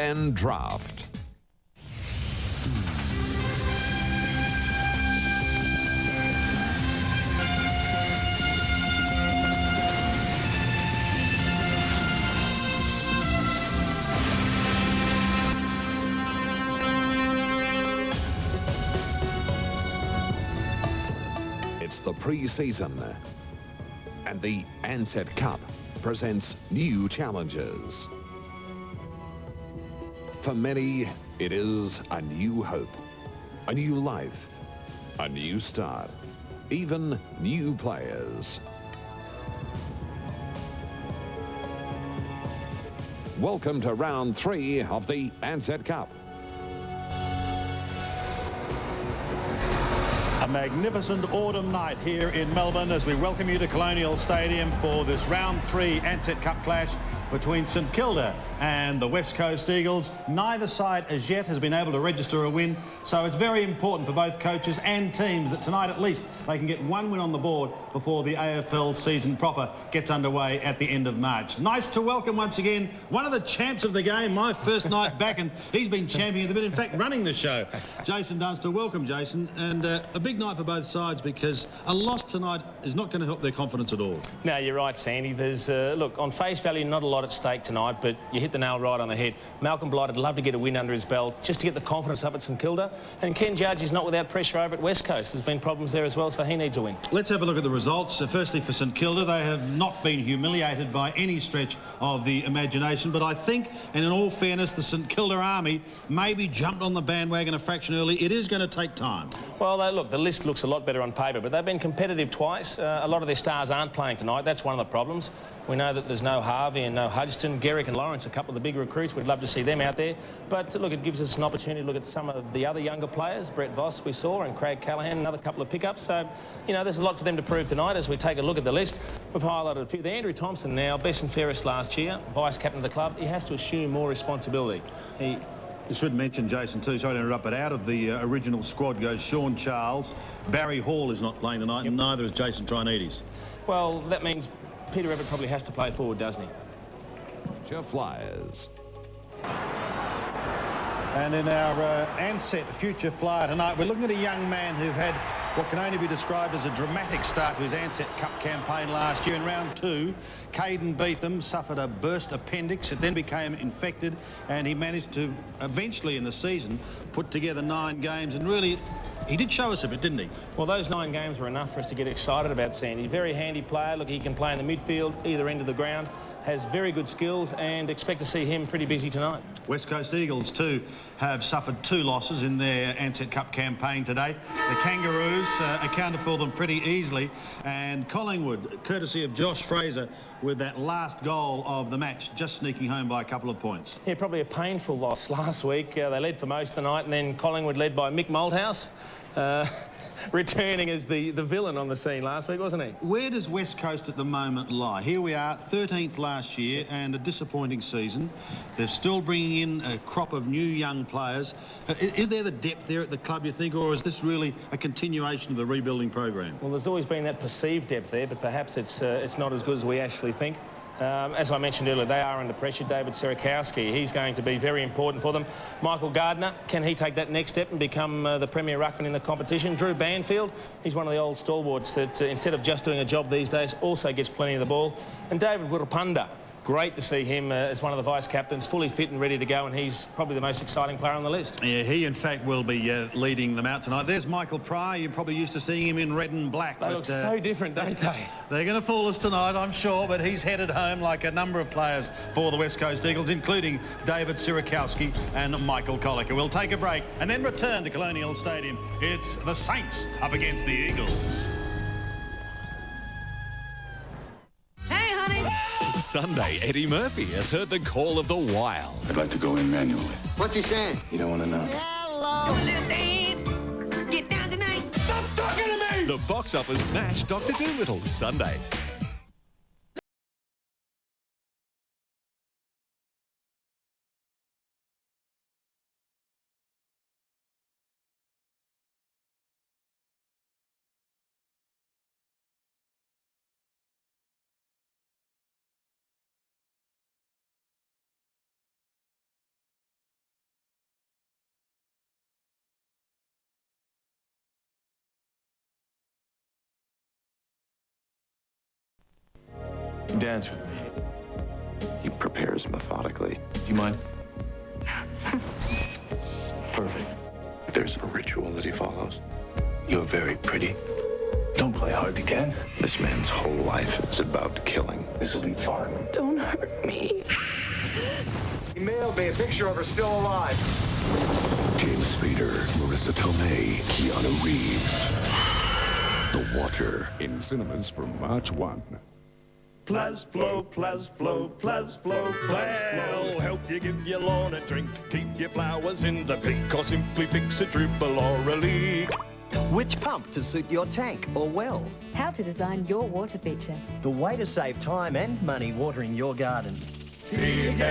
and draft. It's the pre-season, and the Ansett Cup presents new challenges. For many, it is a new hope, a new life, a new start, even new players. Welcome to round 3 of the Ansett Cup. A magnificent autumn night here in Melbourne as we welcome you to Colonial Stadium for this round 3 Ansett Cup clash between St Kilda and the West Coast Eagles. Neither side as yet has been able to register a win, so it's very important for both coaches and teams that tonight at least they can get one win on the board before the AFL season proper gets underway at the end of March. Nice to welcome once again one of the champs of the game, my first night back, and he's been championing the bit, in fact running the show. Jason Dunster, welcome Jason, and a big night for both sides because a loss tonight is not going to help their confidence at all. No, you're right, Sandy. There's, look, on face value, not a lot at stake tonight, but you hit the nail right on the head. Malcolm Blight would love to get a win under his belt just to get the confidence up at St Kilda. And Ken Judge is not without pressure over at West Coast. There's been problems there as well, so he needs a win. Let's have a look at the results. Firstly, for St Kilda, they have not been humiliated by any stretch of the imagination, but I think, and in all fairness, the St Kilda Army maybe jumped on the bandwagon a fraction early. It is going to take time. Well, look, the list looks a lot better on paper, but they've been competitive twice. A lot of their stars aren't playing tonight. That's one of the problems. We know that there's no Harvey and no Hudson, Garrick and Lawrence, a couple of the big recruits. We'd love to see them out there. But look, it gives us an opportunity to look at some of the other younger players. Brett Voss we saw, and Craig Callahan, another couple of pickups. So, you know, there's a lot for them to prove tonight as we take a look at the list. We've highlighted a few. The Andrew Thompson now, best and fairest last year, vice-captain of the club. He has to assume more responsibility. You should mention, Jason, too, sorry to interrupt, but out of the original squad goes Sean Charles. Barry Hall is not playing tonight, and neither is Jason Trinides. Well, that means Peter Everett probably has to play forward, doesn't he? Jeff Flyers. And in our Ansett future flyer tonight, we're looking at a young man who had what can only be described as a dramatic start to his Ansett Cup campaign last year. In round 2, Caden Beetham suffered a burst appendix. It then became infected, and he managed to eventually in the season put together 9 games, and really he did show us a bit, didn't he? Well, those 9 games were enough for us to get excited about Sandy. Very handy player. Look, he can play in the midfield, either end of the ground, has very good skills, and expect to see him pretty busy tonight. West Coast Eagles, too, have suffered 2 losses in their Ansett Cup campaign today. The Kangaroos accounted for them pretty easily, and Collingwood, courtesy of Josh Fraser, with that last goal of the match, just sneaking home by a couple of points. Yeah, probably a painful loss last week. They led for most of the night, and then Collingwood led by Mick Malthouse, returning as the villain on the scene last week, wasn't he? Where does West Coast at the moment lie? Here we are, 13th last year, and a disappointing season. They're still bringing in a crop of new young players. Is there the depth there at the club, you think, or is this really a continuation of the rebuilding program? Well, there's always been that perceived depth there, but perhaps it's not as good as we actually think. As I mentioned earlier, they are under pressure. David Sierakowski, he's going to be very important for them. Michael Gardner, can he take that next step and become the premier ruckman in the competition? Drew Banfield, he's one of the old stalwarts that instead of just doing a job these days, also gets plenty of the ball. And David Wirrapunda, great to see him as one of the vice-captains, fully fit and ready to go, and he's probably the most exciting player on the list. Yeah, he in fact will be leading them out tonight. There's Michael Pryor. You're probably used to seeing him in red and black. They look so different, don't they? They're going to fool us tonight, I'm sure, but he's headed home like a number of players for the West Coast Eagles, including David Sierakowski and Michael Collicker. We'll take a break and then return to Colonial Stadium. It's the Saints up against the Eagles. Sunday, Eddie Murphy has heard the call of the wild. I'd like to go in manually. What's he saying? You don't want to know. Hello. Do a little dance. Get down tonight. Stop talking to me! The box office smash Dr. Dolittle, Sunday. dance with me? He prepares methodically. Do you mind? Perfect. There's a ritual that he follows. You're very pretty. Don't play hard to get. This man's whole life is about killing. This will be fun. Don't hurt me. He mailed me a picture of her still alive. James Spader, Marissa Tomei, Keanu Reeves. The Watcher. In cinemas from March 1. Plasflow, Plasflow, Plasflow, Plasflow. Help you give your lawn a drink, keep your flowers in the pink, or simply fix a dribble or a leak. Which pump to suit your tank or well? How to design your water feature. The way to save time and money watering your garden. P-L-A-S-F-L-O.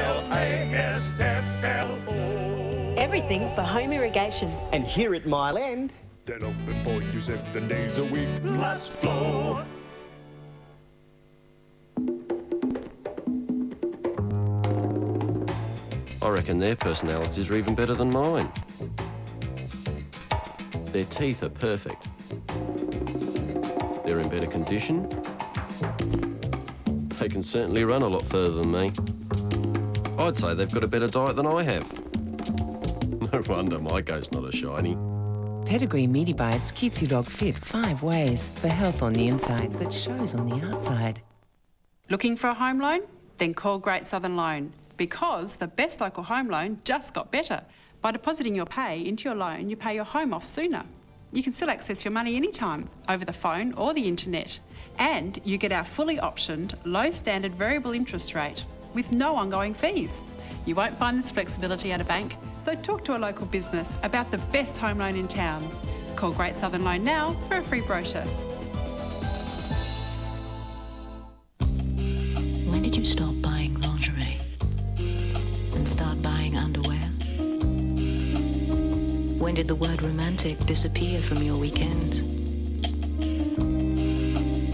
Everything for home irrigation. And here at Mile End, They're open for you 7 days a week. Plasflow. I reckon their personalities are even better than mine. Their teeth are perfect. They're in better condition. They can certainly run a lot further than me. I'd say they've got a better diet than I have. No wonder my goat's not as shiny. Pedigree Meaty Bites keeps your dog fit 5 ways for health on the inside that shows on the outside. Looking for a home loan? Then call Great Southern Loan, because the best local home loan just got better. By depositing your pay into your loan, you pay your home off sooner. You can still access your money anytime, over the phone or the internet. And you get our fully optioned, low standard variable interest rate with no ongoing fees. You won't find this flexibility at a bank, so talk to a local business about the best home loan in town. Call Great Southern Loan now for a free brochure. When did you stop buying lingerie and start buying underwear? When did the word romantic disappear from your weekends?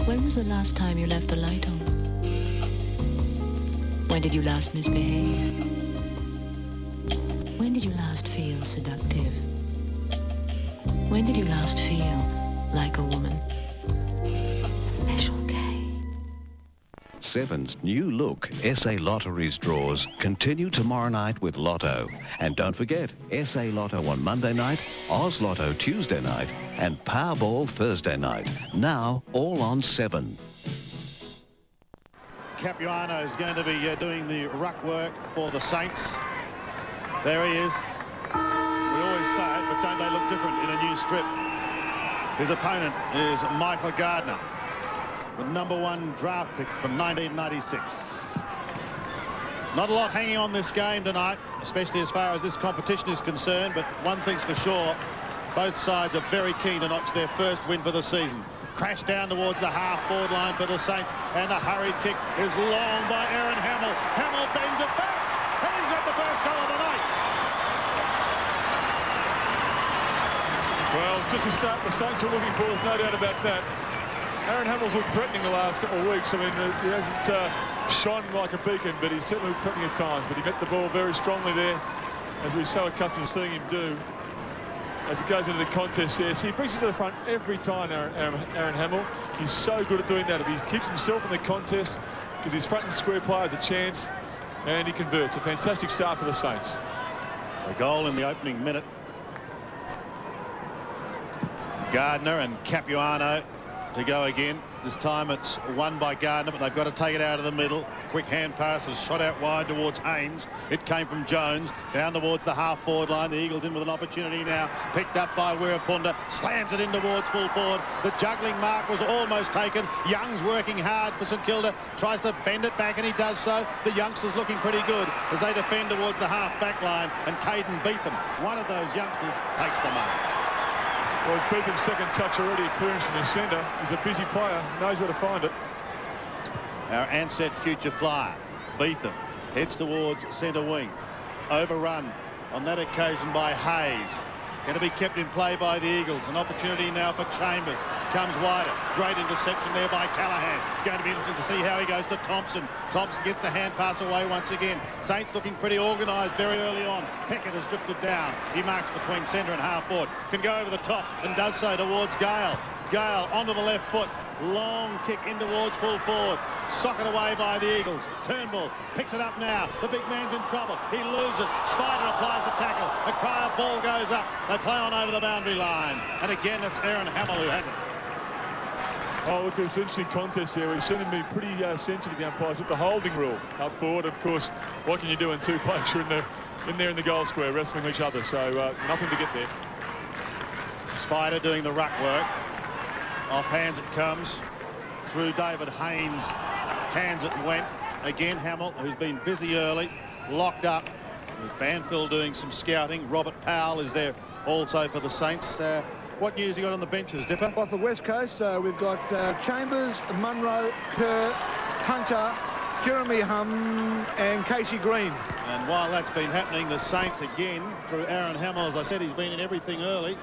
When was the last time you left the light on? When did you last misbehave? When did you last feel seductive? When did you last feel like a woman? Special K. Seven's new look SA Lotteries draws continue tomorrow night with Lotto. And don't forget, SA Lotto on Monday night, Oz Lotto Tuesday night, and Powerball Thursday night. Now all on 7. Capuano is going to be doing the ruck work for the Saints. There he is. We always say it, but don't they look different in a new strip? His opponent is Michael Gardner, the #1 draft pick from 1996. Not a lot hanging on this game tonight, especially as far as this competition is concerned, but one thing's for sure, both sides are very keen to notch their first win for the season. Crash down towards the half-forward line for the Saints, and a hurried kick is long by Aaron Hamill. Hamill bends it back, and he's got the first goal of the night. Well, just a start the Saints were looking for, there's no doubt about that. Aaron Hamill's looked threatening the last couple of weeks. I mean, he hasn't shone like a beacon, but he's certainly looked threatening at times. But he met the ball very strongly there, as we're so accustomed to seeing him do as it goes into the contest there. See, he brings it to the front every time, Aaron Hamill. He's so good at doing that. If he keeps himself in the contest, because his front and square player has a chance, and he converts. A fantastic start for the Saints. A goal in the opening minute. Gardner and Capuano to go again. This time it's won by Gardner, but they've got to take it out of the middle. Quick hand pass is shot out wide towards Haynes. It came from Jones down towards the half-forward line. The Eagles in with an opportunity now. Picked up by Wirapunda. Slams it in towards full forward. The juggling mark was almost taken. Young's working hard for St Kilda. Tries to bend it back, and he does so. The youngsters looking pretty good as they defend towards the half-back line, and Caden Beetham, one of those youngsters, takes the mark. Well, it's Beetham's second touch already, a clearance from the centre. He's a busy player, knows where to find it. Our Ansett future flyer, Beetham, heads towards centre wing. Overrun on that occasion by Hayes. Going to be kept in play by the Eagles. An opportunity now for Chambers. Comes wider. Great interception there by Callaghan. Going to be interesting to see how he goes to Thompson. Thompson gets the hand pass away once again. Saints looking pretty organised very early on. Peckett has drifted down. He marks between centre and half forward. Can go over the top and does so towards Gale. Gale onto the left foot. Long kick in towards full forward. Socket away by the Eagles. Turnbull picks it up now. The big man's in trouble. He loses it. Spider applies the tackle. A cry of ball goes up. They play on over the boundary line. And again, it's Aaron Hamill who has it. Oh, look, it's an interesting contest here. We've seen him be pretty sensitive, the umpires, with the holding rule up forward. Of course, what can you do when two blokes are in there in the goal square wrestling each other? So nothing to get there. Spider doing the ruck work. Off hands it comes. Through David Haynes' hands it went. Again, Hamill, who's been busy early, locked up. With Banfield doing some scouting. Robert Powell is there also for the Saints. What news you got on the benches, Dipper? Off the West Coast, we've got Chambers, Munro, Kerr, Hunter, Jeremy Hum and Casey Green. And while that's been happening, the Saints again, through Aaron Hamill, as I said, he's been in everything early.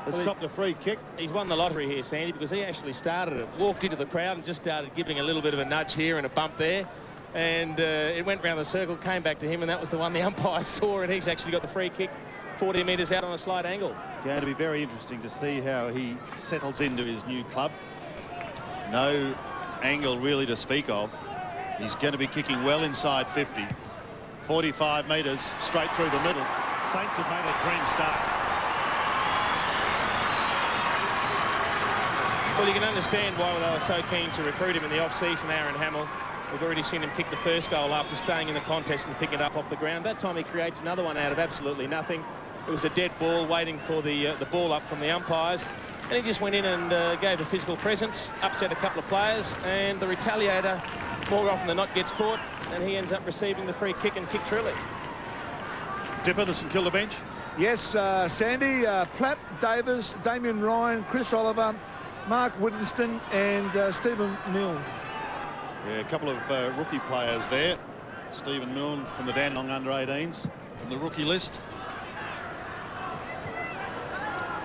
Has copped a free kick. He's won the lottery here, Sandy, because he actually started it, walked into the crowd and just started giving a little bit of a nudge here and a bump there. And it went round the circle, came back to him, and that was the one the umpire saw, and he's actually got the free kick 40 metres out on a slight angle. Going to be very interesting to see how he settles into his new club. No angle really to speak of. He's going to be kicking well inside 50. 45 metres straight through the middle. Saints have made a dream start. Well, you can understand why they were so keen to recruit him in the off-season, Aaron Hamill. We've already seen him kick the first goal after staying in the contest and picking it up off the ground. That time he creates another one out of absolutely nothing. It was a dead ball waiting for the ball up from the umpires. And he just went in and gave a physical presence, upset a couple of players, and the retaliator, more often than not, gets caught, and he ends up receiving the free kick and kick truly. Dipper, the St Kilda bench? Yes, Sandy, Platt, Davis, Damien Ryan, Chris Oliver, Mark Whittleston and Stephen Milne. Yeah, a couple of rookie players there. Stephen Milne from the Dandenong under-18s, from the rookie list.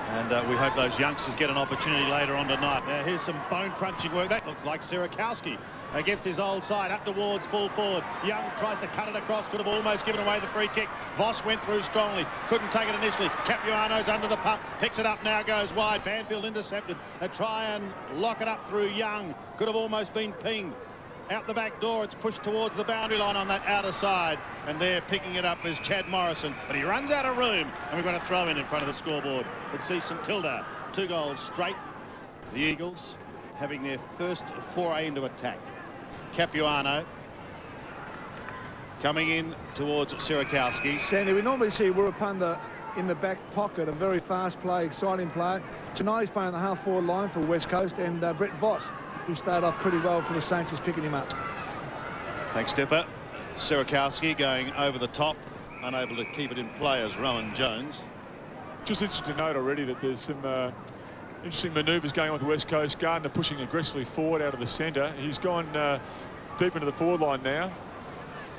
And we hope those youngsters get an opportunity later on tonight. Now, here's some bone-crunching work. That looks like Sirakowski against his old side, up towards full forward. Young tries to cut it across, could have almost given away the free kick. Voss went through strongly, couldn't take it initially. Capuano's under the pump, picks it up now, goes wide. Banfield intercepted. They try and lock it up through Young. Could have almost been pinged. Out the back door, it's pushed towards the boundary line on that outer side. And there picking it up is Chad Morrison. But he runs out of room. And we've got a throw in front of the scoreboard. Let's see St Kilda. 2 goals straight. The Eagles having their first foray into attack. Capuano coming in towards Sirakowski. Sandy, we normally see Wirrapunda in the back pocket, a very fast play, exciting player. Tonight he's playing the half-forward line for West Coast, and Brett Voss, who started off pretty well for the Saints, is picking him up. Thanks, Dipper. Sirakowski going over the top, unable to keep it in play as Rowan Jones. Just interesting to note already that there's some interesting manoeuvres going on with the West Coast. Gardner pushing aggressively forward out of the centre. He's gone deep into the forward line now.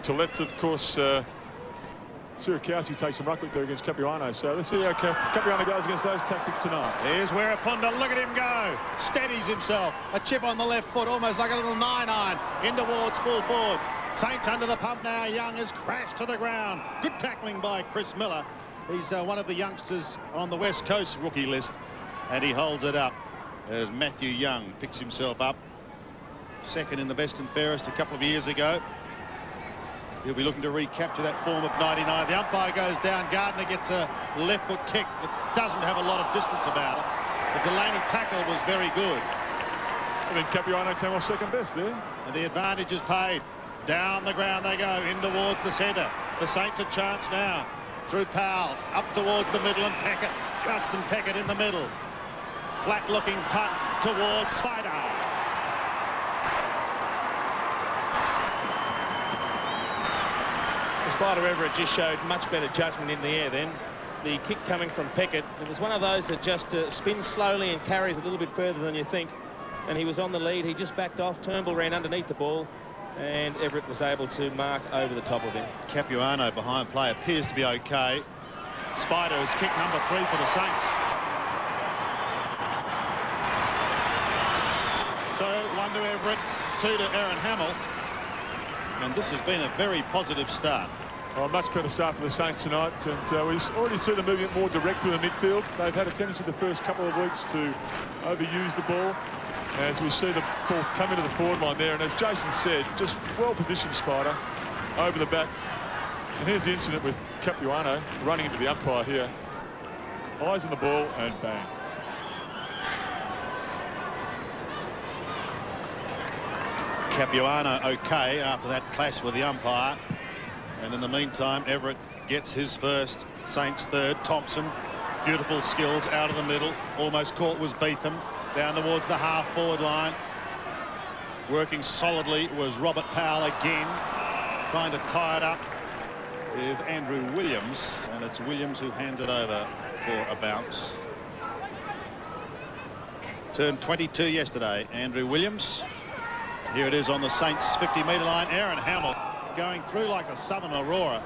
Toulette's, of course, Sirakowski takes some ruck there against Capuano. So let's see how Capuano goes against those tactics tonight. Here's Wirrapunda. Look at him go. Steadies himself. A chip on the left foot, almost like a little 9-iron. In towards full forward. Saints under the pump now. Young has crashed to the ground. Good tackling by Chris Miller. He's one of the youngsters on the West Coast rookie list. And he holds it up as Matthew Young picks himself up. Second in the best and fairest a couple of years ago. He'll be looking to recapture that form of 99. The umpire goes down. Gardner gets a left foot kick that doesn't have a lot of distance about it. The Delaney tackle was very good. I think Capuano came off second best there. And the advantage is paid. Down the ground they go, in towards the centre. The Saints a chance now. Through Powell, up towards the middle, and Peckett. Justin Peckett in the middle. Flat-looking putt towards Spider. Spider Everett just showed much better judgment in the air then. The kick coming from Peckett, it was one of those that just spins slowly and carries a little bit further than you think. And he was on the lead. He just backed off. Turnbull ran underneath the ball, and Everett was able to mark over the top of him. Capuano behind play appears to be okay. Spider is kick number 3 for the Saints. So 1 to Everett, 2 to Aaron Hamill. And this has been a very positive start. Oh, a much better start for the Saints tonight, and we already see them moving more direct through the midfield. They've had a tendency the first couple of weeks to overuse the ball. as we see the ball come into the forward line there. And as Jason said, just well-positioned Spider over the back. And here's the incident with Capuano running into the umpire here. Eyes on the ball and bang. Capuano okay after that clash with the umpire. And in the meantime, Everett gets his first, Saints third. Thompson, beautiful skills out of the middle. Almost caught was Beetham. Down towards the half-forward line. Working solidly was Robert Powell again. Trying to tie it up is Andrew Williams. And it's Williams who hands it over for a bounce. Turned 22 yesterday, Andrew Williams. Here it is on the Saints 50-metre line. Aaron Hamill going through like a southern aurora,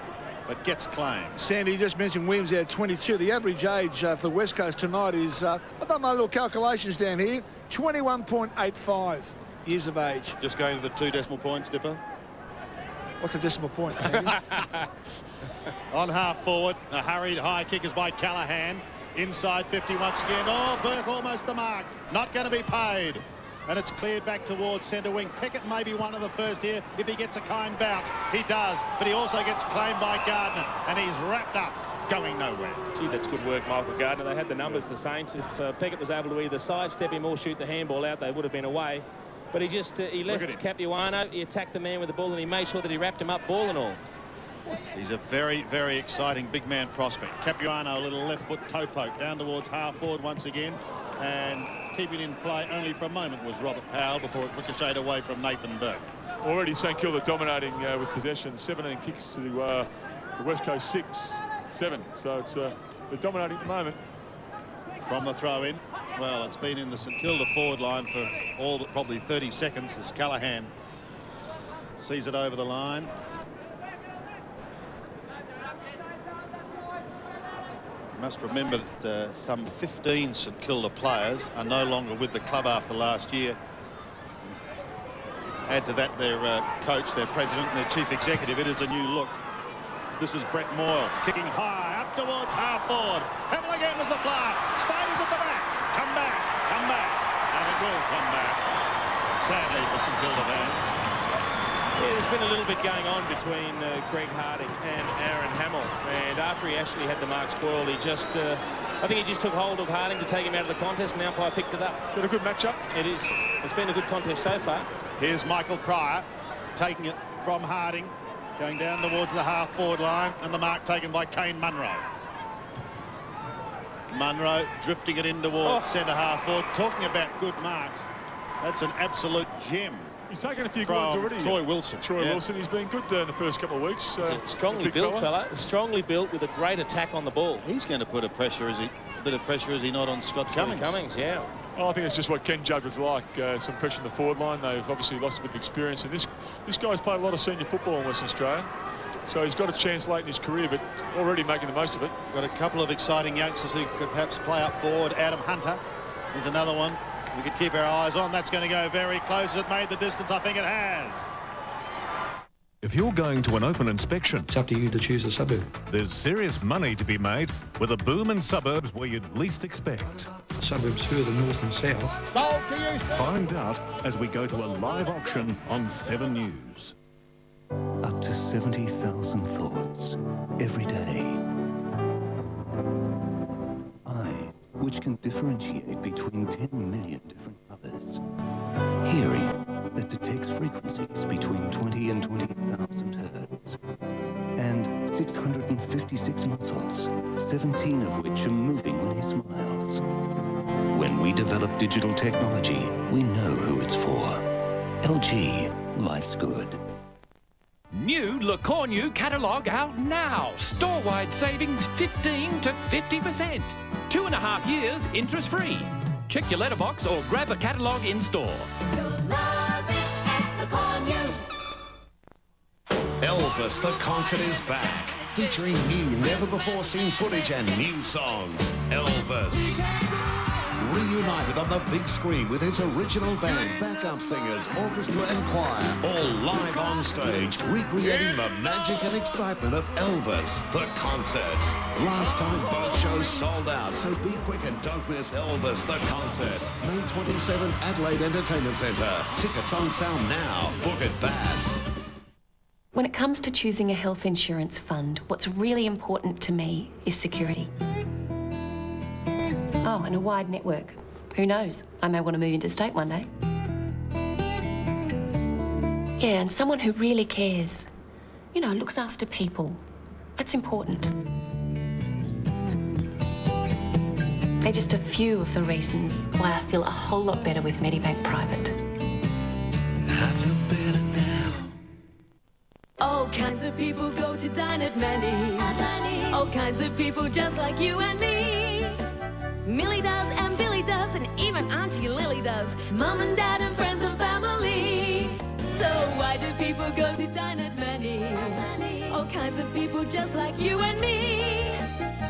but gets claimed. Sandy, you just mentioned Williams there at 22. The average age for the West Coast tonight is, I've done my little calculations down here, 21.85 years of age. Just going to the 2 decimal points, Dipper. What's the decimal point, Sandy? On half forward, a hurried high kick is by Callaghan. Inside 50 once again. Oh, Burke almost the mark. Not going to be paid. And it's cleared back towards centre wing. Pickett may be one of the first here if he gets a kind bounce. He does, but he also gets claimed by Gardner, and he's wrapped up, going nowhere. Gee, that's good work, Michael Gardner. They had the numbers, the Saints. If Pickett was able to either sidestep him or shoot the handball out, they would have been away. But he just, he left Capuano, he attacked the man with the ball, and he made sure that he wrapped him up, ball and all. He's a very, very exciting big man prospect. Capuano, a little left foot toe poke down towards half forward once again, and keeping in play only for a moment was Robert Powell before it ricocheted away from Nathan Burke. Already St Kilda dominating with possession, 17 kicks to the West Coast 6-7. So it's they're dominating at the moment. From the throw in, well, it's been in the St Kilda forward line for all but probably 30 seconds as Callaghan sees it over the line. You must remember that some 15 St Kilda players are no longer with the club after last year. Add to that their coach, their president and their chief executive. It is a new look. This is Brett Moyle kicking high up towards half forward. Hamill again was the fly. Spiders at the back. Come back, come back. And it will come back. Sadly for St Kilda fans. Yeah, there's been a little bit going on between Greg Harding and Aaron Hamill, and after he actually had the mark spoiled, he just, I think he just took hold of Harding to take him out of the contest, and the umpire picked it up. Is it a good matchup? It is. It's been a good contest so far. Here's Michael Pryor taking it from Harding, going down towards the half-forward line, and the mark taken by Kane Munro. Munro drifting it in towards centre half-forward. Talking about good marks, that's an absolute gem. He's taken a few good ones already. Troy Wilson. Wilson, he's been good in the first couple of weeks. Strongly built fella. Strongly built with a great attack on the ball. He's going to put a bit of pressure, is he not, on Scott Cummings? Cummings, yeah. Oh, I think it's just what Ken Judd would like, some pressure in the forward line. They've obviously lost a bit of experience, and this guy's played a lot of senior football in Western Australia, so he's got a chance late in his career, but already making the most of it. Got a couple of exciting youngsters who could perhaps play up forward. Adam Hunter is another one we could keep our eyes on. That's going to go very close. It made the distance. I think it has. If you're going to an open inspection, It's up to you to choose a suburb. there's serious money to be made with a boom in suburbs where you'd least expect. Suburbs further north and south. Sold to you, sir. Find out as we go to a live auction on 7 News. Up to 70,000 thoughts every day. Eyes which can differentiate between 10 million different colors. Hearing that detects frequencies between 20 and 20,000 hertz. And 656 muscles, 17 of which are moving when he smiles. When we develop digital technology, we know who it's for. LG, life's good. New Le Cornu catalogue out now. Store-wide savings 15 to 50%. 2.5 years interest-free. Check your letterbox or grab a catalogue in store. You'll love it at Le Cornu. Elvis the Concert is back, featuring new, never-before-seen footage and new songs. Elvis. reunited on the big screen with his original band, backup singers, orchestra and choir, all live on stage, recreating the magic and excitement of Elvis, the concert. Last time both shows sold out, so be quick and don't miss Elvis, the concert. May 27, Adelaide Entertainment Centre. Tickets on sale now. Book at Bass. When it comes to choosing a health insurance fund, what's really important to me is security. Oh, and a wide network. Who knows? I may want to move interstate one day. Yeah, and someone who really cares. You know, looks after people. That's important. They're just a few of the reasons why I feel a whole lot better with Medibank Private. All kinds of people go to dine at Manny's. All kinds of people just like you and me. Millie does and Billy does and even Auntie Lily does. Mum and Dad and friends and family. So why do people go to dine at Manny's? All kinds of people just like you and me.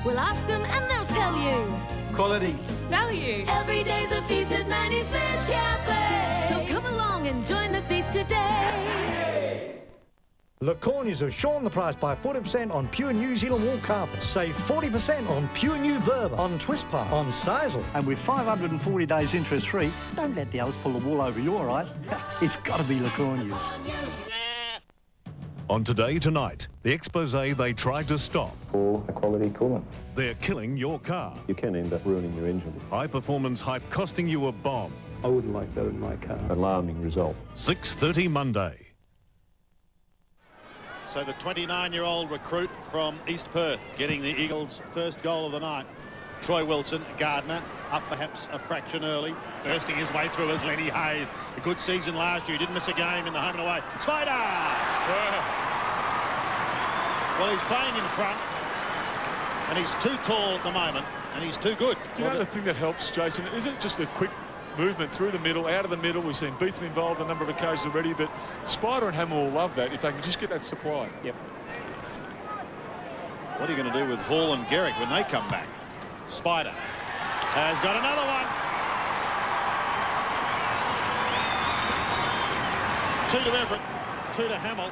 We'll ask them and they'll tell you. Quality. Value. Every day's a feast at Manny's Fish Cafe. So come along and join the feast today. LeCorners have shortened the price by 40% on pure New Zealand wool carpets. Save 40% on pure new Berber, on Twist Par, on Sisal. And with 540 days interest free, don't let the elves pull the wool over your eyes. It's got to be LeCorners. On Today Tonight, the expose they tried to stop. Poor quality coolant. They're killing your car. You can end up ruining your engine. High performance hype costing you a bomb. I wouldn't like that in my car. Alarming result. 6:30 Monday. So the 29-year-old recruit from East Perth getting the Eagles' first goal of the night. Troy Wilson, Gardner, up perhaps a fraction early. Bursting his way through as Lenny Hayes. A good season last year. He didn't miss a game in the home and away. Spider! Well, he's playing in front. And he's too tall at the moment. And he's too good. Do you know the thing that helps, Jason? It isn't just the quick movement through the middle, out of the middle. We've seen Beetham involved on a number of occasions already, but Spider and Hamill will love that if they can just get that supply. Yep. What are you going to do with Hall and Garrick when they come back? Spider has got another one. 2 to Everett, 2 to Hamill.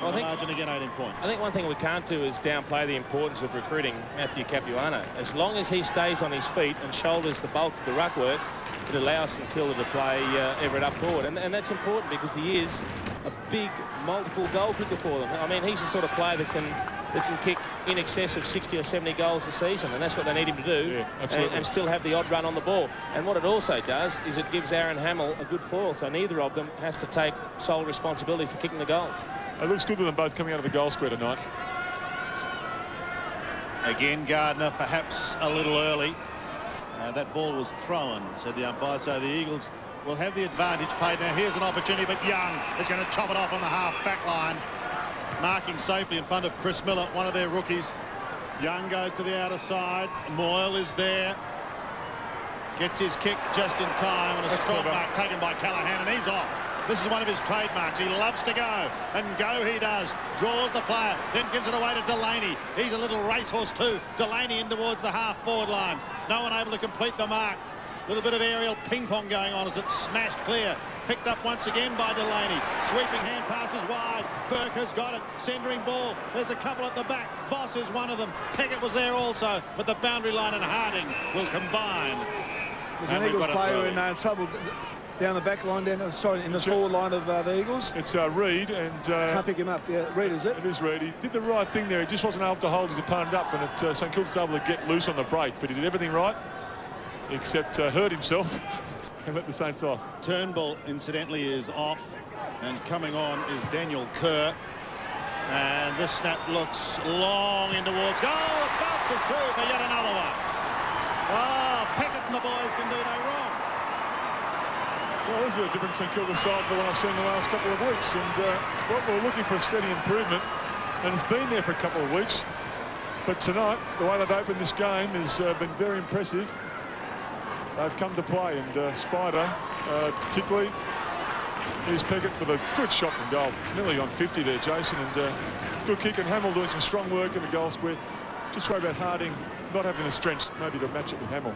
Well, margin again, 18 points. I think one thing we can't do is downplay the importance of recruiting Matthew Capuano. As long as he stays on his feet and shoulders the bulk of the ruck work, it allows St Kilda to play Everett up forward. And that's important because he is a big multiple goal kicker for them. I mean, he's the sort of player that can kick in excess of 60 or 70 goals a season, and that's what they need him to do, and still have the odd run on the ball. And what it also does is it gives Aaron Hamill a good foil, so neither of them has to take sole responsibility for kicking the goals. It looks good with them both coming out of the goal square tonight. Again, Gardner perhaps a little early. That ball was thrown, said the umpire, so the Eagles will have the advantage paid. Now here's an opportunity, but Young is going to chop it off on the half-back line. Marking safely in front of Chris Miller, one of their rookies. Young goes to the outer side. Moyle is there. Gets his kick just in time, and a strong mark taken by Callaghan, and he's off. This is one of his trademarks. He loves to go, and go he does. Draws the player, then gives it away to Delaney. He's a little racehorse too. Delaney in towards the half-forward line. No one able to complete the mark. A little bit of aerial ping-pong going on as it's smashed clear. Picked up once again by Delaney. Sweeping hand passes wide. Burke has got it. Centering ball. There's a couple at the back. Voss is one of them. Peckett was there also, but the boundary line and Harding will combine. There's an Eagles player in trouble down the back line, in the forward line of the Eagles. It's Reid, and can't pick him up. Yeah, Reid, is it? It is Reid. He did the right thing there. He just wasn't able to hold his opponent up, and St Kilda was able to get loose on the break, but he did everything right, except hurt himself and let the Saints off. Turnbull, incidentally, is off, and coming on is Daniel Kerr. And this snap looks long in towards goal. It bounces through for yet another one. Oh, Peckett and the boys can do no wrong. Well, this is a different St Kilda side than the one I've seen the last couple of weeks, and what we're looking for a steady improvement, and it's been there for a couple of weeks. But tonight, the way they've opened this game has been very impressive. They've come to play, and Spider, particularly, here's Peckett with a good shot from goal, nearly on 50 there, Jason, and good kick, and Hamill doing some strong work in the goal square. Just worry about Harding not having the strength maybe to match it with Hamill.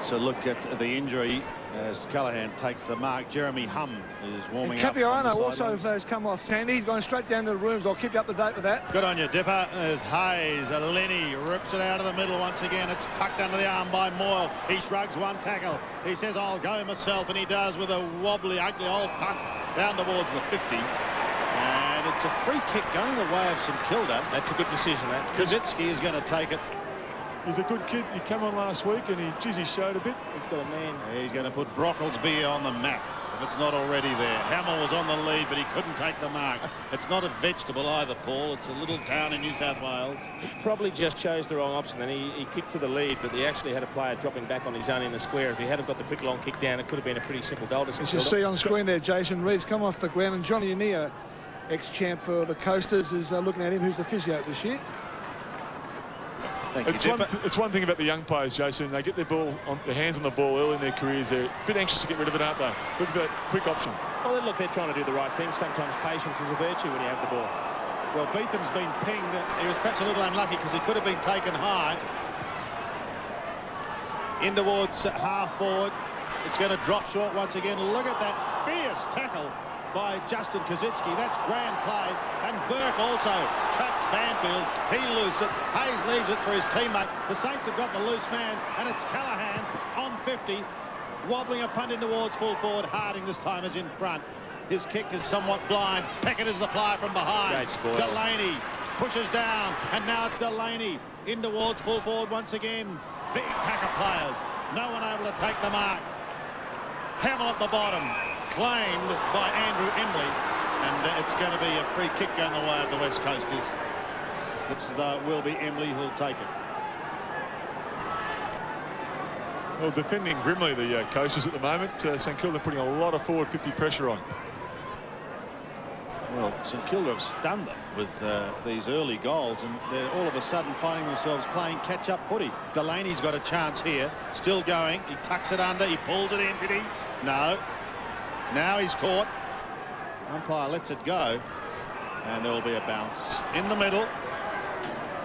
So look at the injury as Callahan takes the mark. Jeremy Hum is warming up. Capiano also has come off, Sandy. He's gone straight down to the rooms. I'll keep you up to date with that. Good on you, Dipper. As Hayes, Lenny rips it out of the middle once again. It's tucked under the arm by Moyle. He shrugs one tackle. He says, I'll go myself, and he does with a wobbly, ugly old punt down towards the 50. And it's a free kick going the way of St Kilda. That's a good decision, that. Kazitsky is going to take it. He's a good kid. He came on last week and he showed a bit. He's got a man. He's going to put Brocklesby on the map if it's not already there. Hamill was on the lead, but he couldn't take the mark. It's not a vegetable either, Paul. It's a little town in New South Wales. He probably just chose the wrong option. Then he kicked to the lead, but he actually had a player dropping back on his own in the square. If he hadn't got the quick long kick down, it could have been a pretty simple goal to St As you see on screen there, Jason Reed's come off the ground, and Johnny Unia, ex-champ for the Coasters, is looking at him, who's the physio this year. It's one thing about the young players, Jason. They get their hands on the ball early in their careers. They're a bit anxious to get rid of it, aren't they? Look at that quick option. Well, look, they're trying to do the right thing. Sometimes patience is a virtue when you have the ball. Well, Beetham's been pinged. He was perhaps a little unlucky because he could have been taken high. In towards half forward. It's going to drop short once again. Look at that fierce tackle by Justin Kazitsky. That's grand play. And Burke also traps Banfield. He loses it. Hayes leaves it for his teammate. The Saints have got the loose man, and it's Callahan on 50, wobbling a punt in towards full forward. Harding this time is in front. His kick is somewhat blind. Peckett is the flyer from behind. Delaney pushes down, and now it's Delaney in towards full forward once again. Big pack of players. No one able to take the mark. Hamill at the bottom, claimed by Andrew Embley, and it's going to be a free kick going the way of the West Coasters. It will be Embley who'll take it. Well, defending grimly the Coasters at the moment. St Kilda putting a lot of forward 50 pressure on. Well, St Kilda have stunned them with these early goals, and they're all of a sudden finding themselves playing catch-up footy. Delaney's got a chance here, still going. He tucks it under, he pulls it in, did he? No. Now he's caught. Umpire lets it go, and there will be a bounce in the middle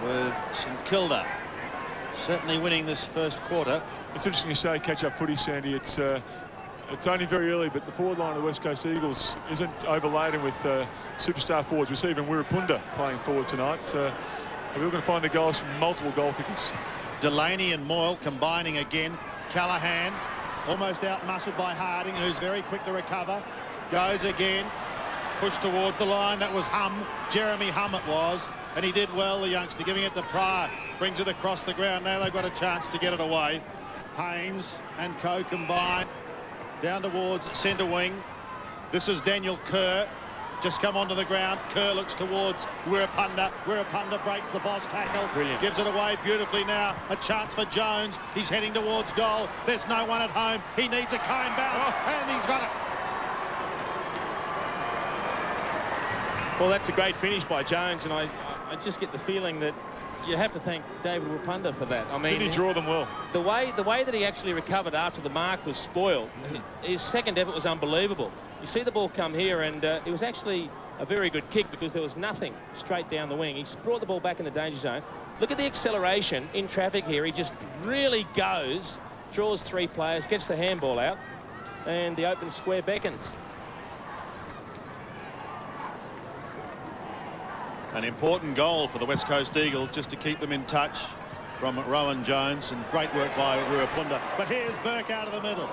with St Kilda certainly winning this first quarter. It's interesting you say catch-up footy, Sandy. It's only very early, but the forward line of the West Coast Eagles isn't overladen with superstar forwards. We see even Wirapunda playing forward tonight. We're looking to find the goals from multiple goal kickers. Delaney and Moyle combining again. Callahan almost out-muscled by Harding, who's very quick to recover. Goes again. Pushed towards the line. That was Hum. Jeremy Hum it was. And he did well, the youngster, giving it to Pryor. Brings it across the ground. Now they've got a chance to get it away. Haynes and Co combine. Down towards centre wing. This is Daniel Kerr. Just come onto the ground. Kerr looks towards Wirapunda. Wirapunda breaks the boss tackle. Brilliant. Gives it away beautifully now. A chance for Jones. He's heading towards goal. There's no one at home. He needs a cone bounce, and he's got it. Well, that's a great finish by Jones, and I just get the feeling that you have to thank David Wirapunda for that. I mean, did he draw them well? The way that he actually recovered after the mark was spoiled. His second effort was unbelievable. You see the ball come here, and it was actually a very good kick because there was nothing straight down the wing. He brought the ball back in the danger zone. Look at the acceleration in traffic here. He just really goes, draws three players, gets the handball out, and the open square beckons. An important goal for the West Coast Eagles just to keep them in touch from Rowan Jones, and great work by Wirapunda. But here's Burke out of the middle.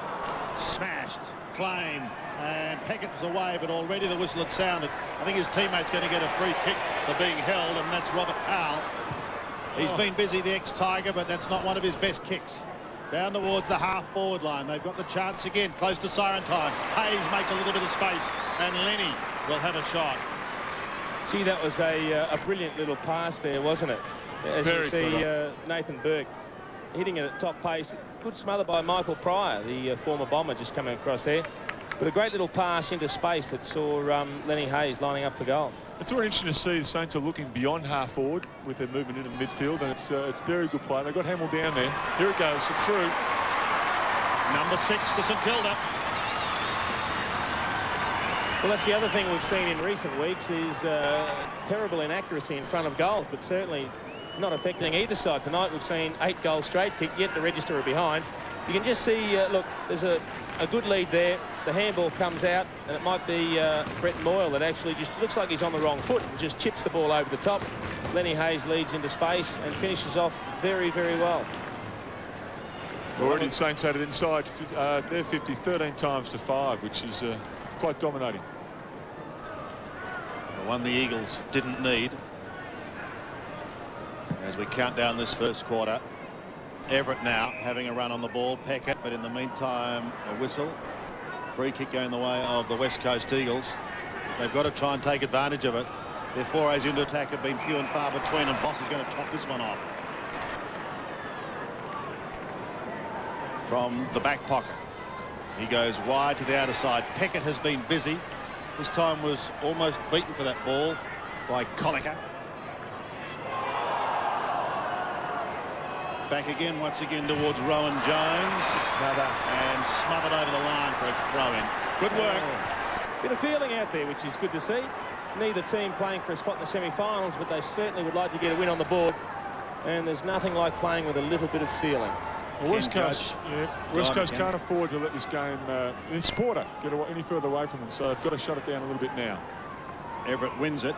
Smashed, claimed, and Peckett's away, but already the whistle had sounded. I think his teammate's going to get a free kick for being held, and that's Robert Powell. He's been busy, the ex-Tiger, but that's not one of his best kicks. Down towards the half-forward line. They've got the chance again, close to siren time. Hayes makes a little bit of space, and Lenny will have a shot. Gee, that was a brilliant little pass there, wasn't it? As Very you see Nathan Burke hitting it at top pace. Good smother by Michael Pryor, the former Bomber, just coming across there. But a great little pass into space that saw Lenny Hayes lining up for goal. It's very interesting to see the Saints are looking beyond half forward with their movement into the midfield, and it's very good play. They've got Hamill down there. Here it goes. It's through. Number 6 to St Kilda. Well, that's the other thing we've seen in recent weeks is terrible inaccuracy in front of goals, but certainly not affecting either side. Tonight we've seen 8 goals straight kicked, yet to register a behind. You can just see, look, there's a good lead there. The handball comes out, and it might be Brett Moyle that actually just looks like he's on the wrong foot and just chips the ball over the top. Lenny Hayes leads into space and finishes off very, very well. Already Saints had it inside their 50 13 times to 5, which is quite dominating. The one the Eagles didn't need. As we count down this first quarter, Everett now having a run on the ball, Peckett, but in the meantime a whistle. Free kick going the way of the West Coast Eagles. They've got to try and take advantage of it. Their forays into attack have been few and far between, and Voss is going to chop this one off. From the back pocket, he goes wide to the outer side. Peckett has been busy. This time was almost beaten for that ball by Collicker. Back again, once again towards Rowan Jones. And smothered over the line for a throw-in. Good work. Bit of feeling out there, which is good to see. Neither team playing for a spot in the semi-finals, but they certainly would like to get a win on the board. And there's nothing like playing with a little bit of feeling. Well, West Coast can't afford to let this game in Sporter get any further away from them, so they've got to shut it down a little bit now. Everett wins it.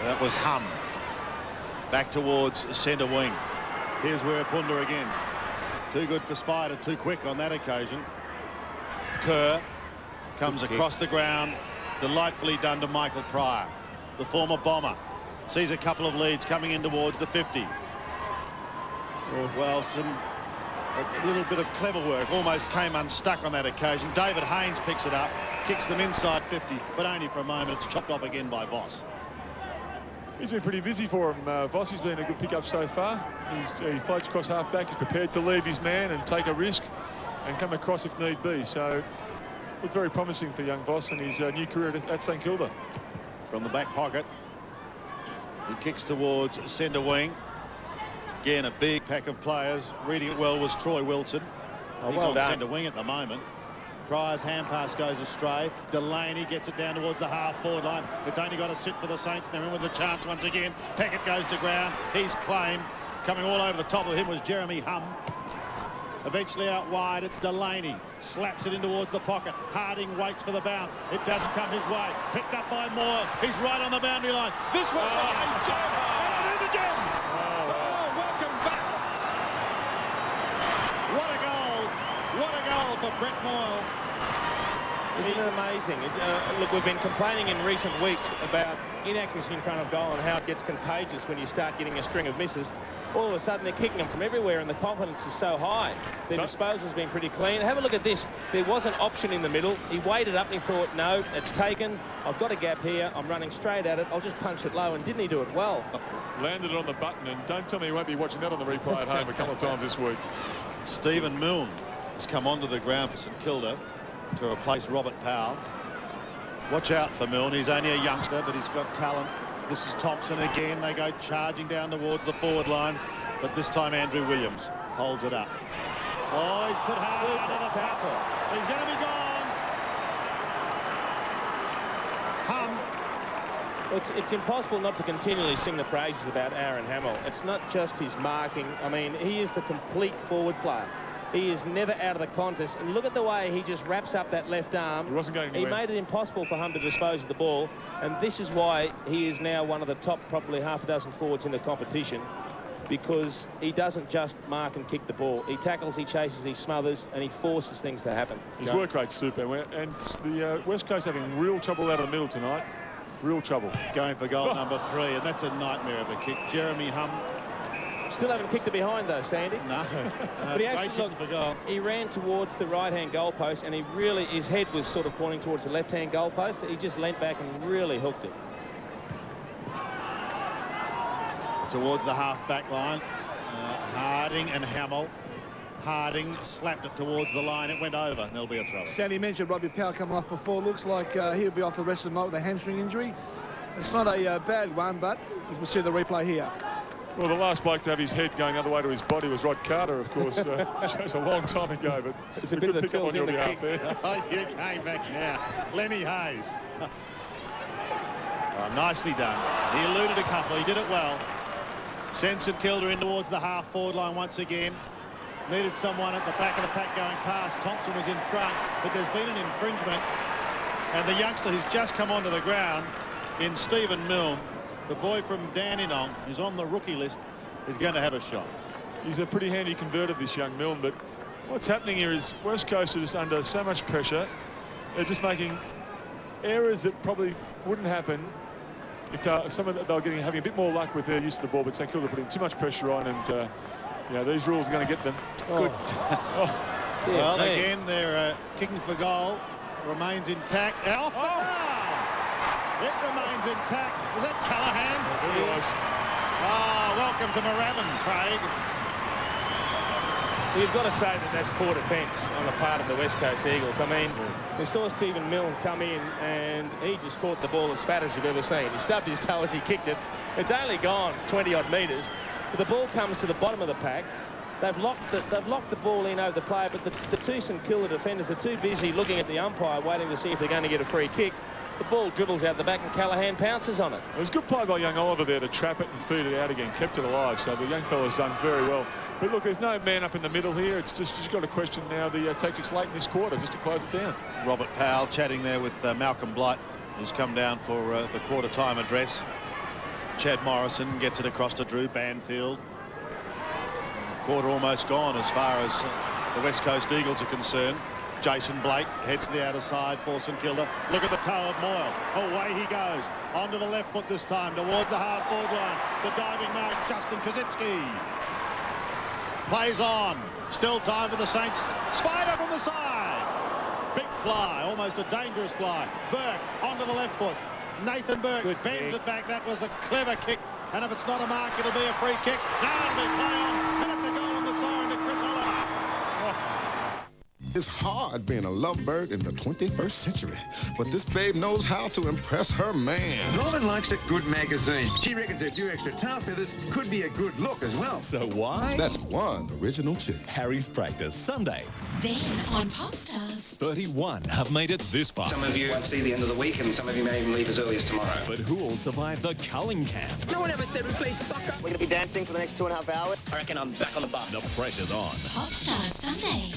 That was Hum. Back towards centre wing. Here's where Punda again. Too good for Spider, too quick on that occasion. Kerr comes across the ground. Delightfully done to Michael Pryor, the former Bomber. Sees a couple of leads coming in towards the 50. Well, a little bit of clever work. Almost came unstuck on that occasion. David Haynes picks it up, kicks them inside 50, but only for a moment. It's chopped off again by Voss. He's been pretty busy for him. Voss has been a good pickup so far. He fights across half-back. He's prepared to leave his man and take a risk and come across if need be. So it's very promising for young Voss and his new career at St Kilda. From the back pocket, he kicks towards centre wing. Again, a big pack of players. Reading it well was Troy Wilson. He's on centre wing at the moment. Pryor's hand pass goes astray. Delaney gets it down towards the half-forward line. It's only got to sit for the Saints. They're in with the chance once again. Peckett goes to ground. He's claimed. Coming all over the top of him was Jeremy Hum. Eventually out wide, it's Delaney. Slaps it in towards the pocket. Harding waits for the bounce. It doesn't come his way. Picked up by Moore. He's right on the boundary line. This one is a gem. And it is a gem. Welcome back. What a goal. What a goal for Brett Moyle. Isn't it amazing? Look, we've been complaining in recent weeks about inaccuracy in front of goal and how it gets contagious when you start getting a string of misses. All of a sudden, they're kicking them from everywhere, and the confidence is so high. Their disposal's been pretty clean. Have a look at this. There was an option in the middle. He waited up and he thought, no, it's taken. I've got a gap here. I'm running straight at it. I'll just punch it low. And didn't he do it well? Landed it on the button, and don't tell me you won't be watching that on the replay at home a couple of times this week. Stephen Milne has come onto the ground for St Kilda to replace Robert Powell. Watch out for Milne. He's only a youngster, but he's got talent. This is Thompson again. They go charging down towards the forward line, but this time Andrew Williams holds it up. Oh, he's put hard under the tackle. He's going to be gone. Hum. It's impossible not to continually sing the praises about Aaron Hamill. It's not just his marking. I mean, he is the complete forward player. He is never out of the contest. And look at the way he just wraps up that left arm. He wasn't going anywhere. He made it impossible for Hum to dispose of the ball. And this is why he is now one of the top probably half a dozen forwards in the competition, because he doesn't just mark and kick the ball. He tackles, he chases, he smothers, and he forces things to happen. His work rate's super. And the West Coast having real trouble out of the middle tonight. Real trouble. Going for goal number 3, and that's a nightmare of a kick. Jeremy Hum. Still haven't kicked it behind though, Sandy. No. But he actually, look, for goal. He ran towards the right-hand goalpost, and he really, his head was sort of pointing towards the left-hand goalpost. He just leant back and really hooked it. Towards the half-back line. Harding and Hamill. Harding slapped it towards the line. It went over, and there'll be a throw. Sandy mentioned Robbie Powell coming off before. Looks like he'll be off the rest of the night with a hamstring injury. It's not a bad one, but as we see the replay here. Well, the last bloke to have his head going the other way to his body was Rod Carter, of course. Shows a long time ago, but it's a bit of a tilt on your behalf there. You came back now. Lenny Hayes. Oh, nicely done. He eluded a couple. He did it well. Sent St Kilda in towards the half-forward line once again. Needed someone at the back of the pack going past. Thompson was in front, but there's been an infringement. And the youngster who's just come onto the ground in Stephen Milne, the boy from Dandenong, who's on the rookie list, is going to have a shot. He's a pretty handy converter, this young Milne, but what's happening here is West Coast are just under so much pressure. They're just making errors that probably wouldn't happen if they were having a bit more luck with their use of the ball, but St Kilda putting too much pressure on, and these rules are going to get them. Good. Well, again, they're kicking for goal. Remains intact. Off the goal! It remains intact. Was that Callahan? It was. Welcome to Moorabbin, Craig. Well, you've got to say that that's poor defence on the part of the West Coast Eagles. I mean, we saw Stephen Milne come in and he just caught the ball as fat as you've ever seen. He stubbed his toe as he kicked it. It's only gone 20-odd metres, but the ball comes to the bottom of the pack. They've locked the ball in over the player, but the two St Kilda defenders are too busy looking at the umpire, waiting to see if they're going to get a free kick. The ball dribbles out the back and Callahan pounces on it. It was good play by young Oliver there to trap it and feed it out again, kept it alive, so the young fella's done very well. But look, there's no man up in the middle here. It's just you've got to question now the tactics late in this quarter just to close it down. Robert Powell chatting there with Malcolm Blight, who's come down for the quarter-time address. Chad Morrison gets it across to Drew Banfield. Quarter almost gone as far as the West Coast Eagles are concerned. Jason Blake heads to the outer side for St Kilda. Look at the toe of Moyle. Away he goes. Onto the left foot this time towards the half-forward line. The diving mark, Justin Kosicki. Plays on. Still time for the Saints. Spider from the side. Big fly, almost a dangerous fly. Burke onto the left foot. Nathan Burke bends it back. That was a clever kick. And if it's not a mark, it'll be a free kick. Now it'll be play on. And it's a goal on the side to Chris Oliver. It's hard being a lovebird in the 21st century, but this babe knows how to impress her man. Norman likes a good magazine. She reckons a few extra tail feathers could be a good look as well. So why? That's one original chick. Harry's Practice, Sunday. Then on Popstars. 31 have made it this far. Some of you won't see the end of the week, and some of you may even leave as early as tomorrow. But who will survive the culling camp? No one ever said we play soccer. We're going to be dancing for the next 2.5 hours. I reckon I'm back on the bus. The pressure's on. Popstars Sunday.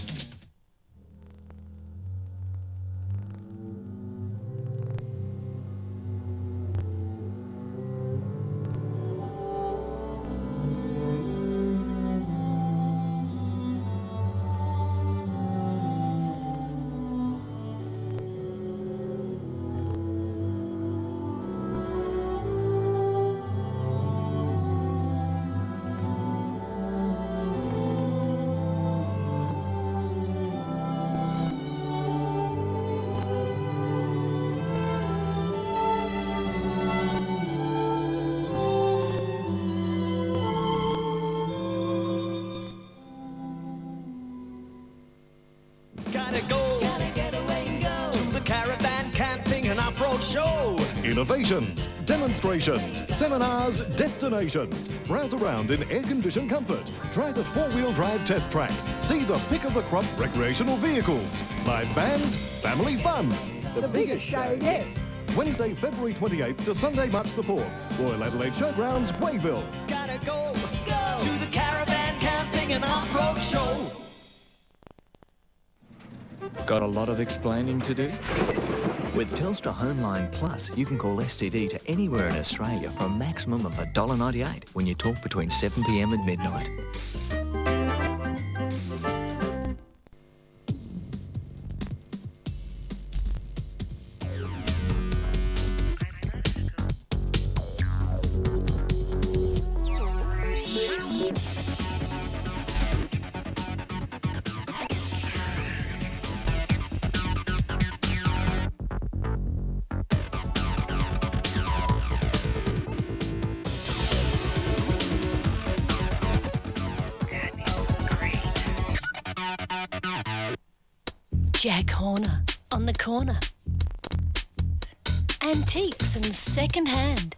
Innovations, demonstrations, seminars, destinations. Browse around in air-conditioned comfort. Try the four-wheel drive test track. See the pick of the crop recreational vehicles. Live bands, family fun. The biggest show yet. Wednesday, February 28th to Sunday, March the 4th. Royal Adelaide Showgrounds, Wayville. Gotta go to the caravan camping and off-road show. Got a lot of explaining to do? With Telstra Homeline Plus, you can call STD to anywhere in Australia for a maximum of $1.98 when you talk between 7 p.m. and midnight. Jack Horner on the corner. Antiques and second-hand.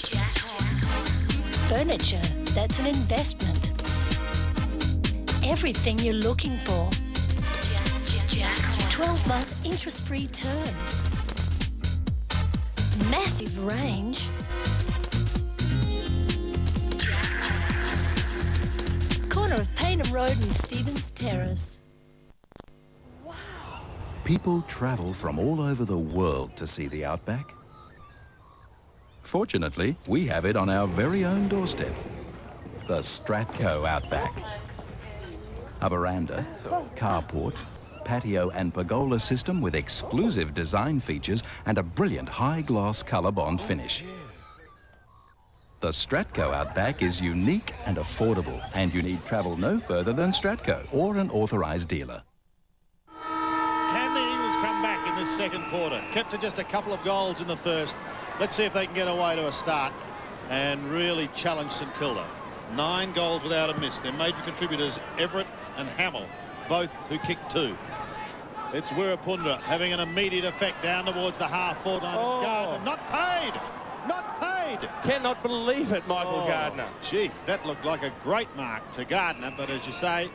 Jack Horner. Furniture that's an investment. Everything you're looking for. 12-month interest-free terms. Massive range. Corner of Paynham Road and Stevens Terrace. People travel from all over the world to see the Outback. Fortunately, we have it on our very own doorstep. The Stratco Outback. A veranda, carport, patio and pergola system with exclusive design features and a brilliant high-gloss colour bond finish. The Stratco Outback is unique and affordable, and you need travel no further than Stratco or an authorised dealer. Can the Eagles come back in this second quarter? Kept to just a couple of goals in the first. Let's see if they can get away to a start and really challenge St Kilda. 9 goals without a miss. Their major contributors, Everett and Hamill, both who kicked 2. It's Wirrapunda having an immediate effect down towards the half-forward line. Oh. Gardner, not paid! Not paid! Cannot believe it, Michael Gardner. Gee, that looked like a great mark to Gardner, but as you say,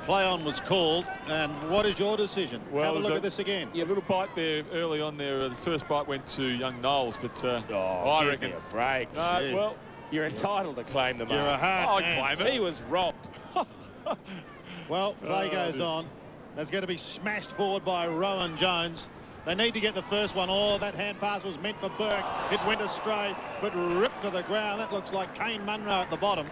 play on was called. And what is your decision? Well, have a look at this again. Yeah, a little bite there early on there. The first bite went to young Knowles, but I reckon Give me a break. well, you're entitled to claim the mark. You're a hard man. I'd claim it. He was robbed. Well, play goes on. That's going to be smashed forward by Rowan Jones. They need to get the first one. Oh, that hand pass was meant for Burke. It went astray, but ripped to the ground. That looks like Kane Munro at the bottom.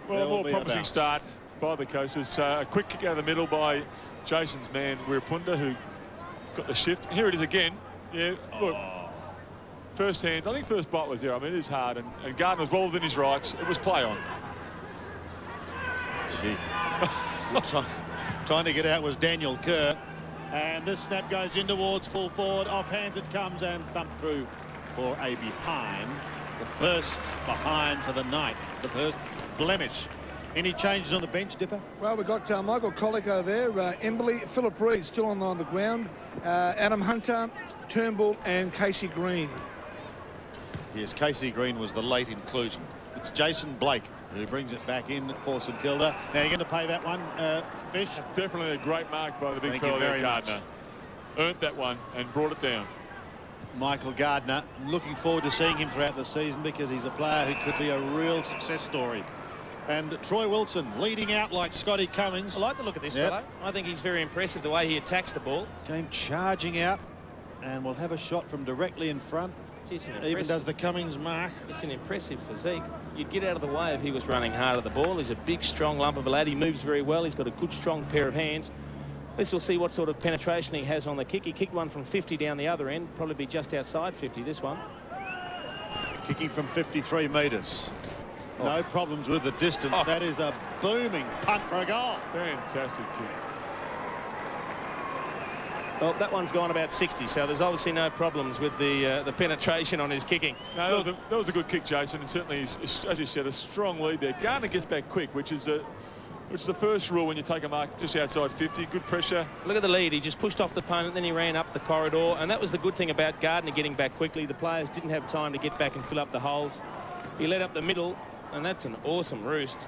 Well, a more promising start by the Coasters. A quick kick out of the middle by Jason's man, Wirrapunda, who got the shift. Here it is again. Yeah, look. First hands. I think first bite was there. I mean, it is hard, and Gardner was well within his rights. It was play on. Gee. Trying to get out was Daniel Kerr. And this snap goes in towards full forward. Off hands it comes and thumped through for a behind. The first behind for the night. The first blemish. Any changes on the bench, Dipper? Well, we've got Michael Colico there, Emberley, Philip Reid still on the ground, Adam Hunter, Turnbull and Casey Green. Yes, Casey Green was the late inclusion. It's Jason Blake who brings it back in for St Kilda. Now you're going to pay that one, Fish? Definitely a great mark by the big Thank fellow you there, very Gardner. much. Earned that one and brought it down. Michael Gardner, I'm looking forward to seeing him throughout the season because he's a player who could be a real success story. And Troy Wilson leading out like Scotty Cummings. I like the look of this fellow. I think he's very impressive the way he attacks the ball. Came charging out and will have a shot from directly in front. Even does the Cummings mark. It's an impressive physique. You'd get out of the way if he was running hard at the ball. He's a big, strong lump of a lad. He moves very well. He's got a good, strong pair of hands. Let's we'll see what sort of penetration he has on the kick. He kicked one from 50 down the other end. Probably be just outside 50, this one. Kicking from 53 metres. No problems with the distance. That is a booming punt for a goal. Fantastic kick. Well, that one's gone about 60, so there's obviously no problems with the penetration on his kicking. No, that was a good kick, Jason, and certainly, as you said, a strong lead there. Gardner gets back quick, which is the first rule when you take a mark just outside 50. Good pressure. Look at the lead. He just pushed off the opponent, then he ran up the corridor, and that was the good thing about Gardner getting back quickly. The players didn't have time to get back and fill up the holes. He led up the middle, and that's an awesome roost.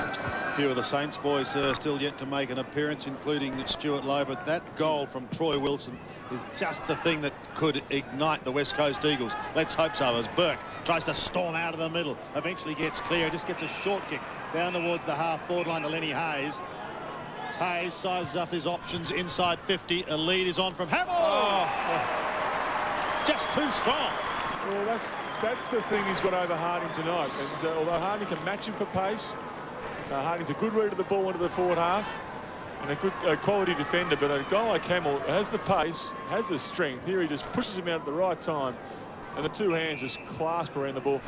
A few of the Saints boys still yet to make an appearance, including Stuart Lowe, but that goal from Troy Wilson is just the thing that could ignite the West Coast Eagles. Let's hope so, as Burke tries to storm out of the middle, eventually gets clear, just gets a short kick down towards the half-forward line to Lenny Hayes. Hayes sizes up his options inside 50. A lead is on from Hamill. Just too strong. Well, that's the thing he's got over Harding tonight. And although Harding can match him for pace, Harding's a good read of the ball into the forward half and a good quality defender, but a guy like Hamill has the pace, has the strength. Here he just pushes him out at the right time, and the two hands just clasp around the ball.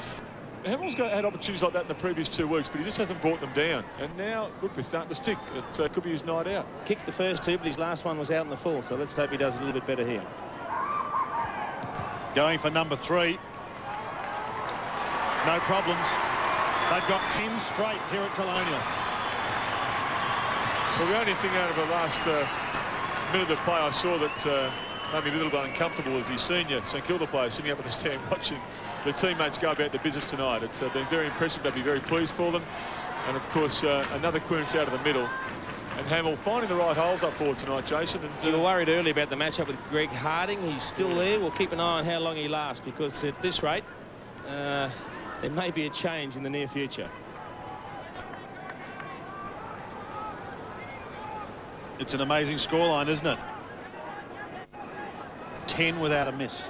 Hamill's had opportunities like that in the previous 2 weeks, but he just hasn't brought them down. And now, look, they're starting to stick. It could be his night out. Kicked the first 2, but his last one was out in the full, so let's hope he does a little bit better here. Going for number 3. No problems. They've got 10 straight here at Colonial. Well, the only thing out of the last minute of play, I saw that made me a little bit uncomfortable as the senior St Kilda player sitting up in the stand watching their teammates go about their business tonight. It's been very impressive. They'll be very pleased for them. And, of course, another clearance out of the middle. And Hamill finding the right holes up forward tonight, Jason. And, you were worried earlier about the matchup with Greg Harding. He's still there. We'll keep an eye on how long he lasts, because at this rate, there may be a change in the near future. It's an amazing scoreline, isn't it? 10 without a miss.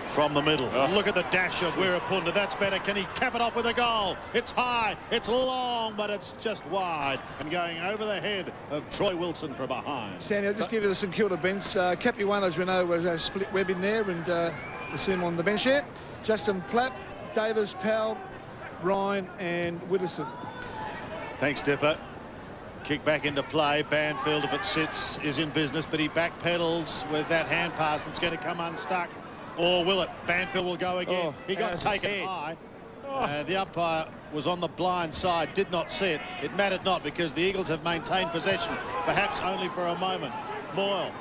From the middle. Look at the dash of Wirapunda. That's better. Can he cap it off with a goal? It's high, it's long, but it's just wide. And going over the head of Troy Wilson from behind. Sandy, I'll just give you the St Kilda bench. Cappy one, as we know, was a split web in there, and we see him on the bench there. Justin Platt, Davis, Powell, Ryan and Widdowson. Thanks, Dipper. Kick back into play. Banfield, if it sits, is in business, but he backpedals with that hand pass. It's going to come unstuck. Or will it? Banfield will go again. He got taken high. The umpire was on the blind side, did not see it. It mattered not, because the Eagles have maintained possession, perhaps only for a moment. Moyle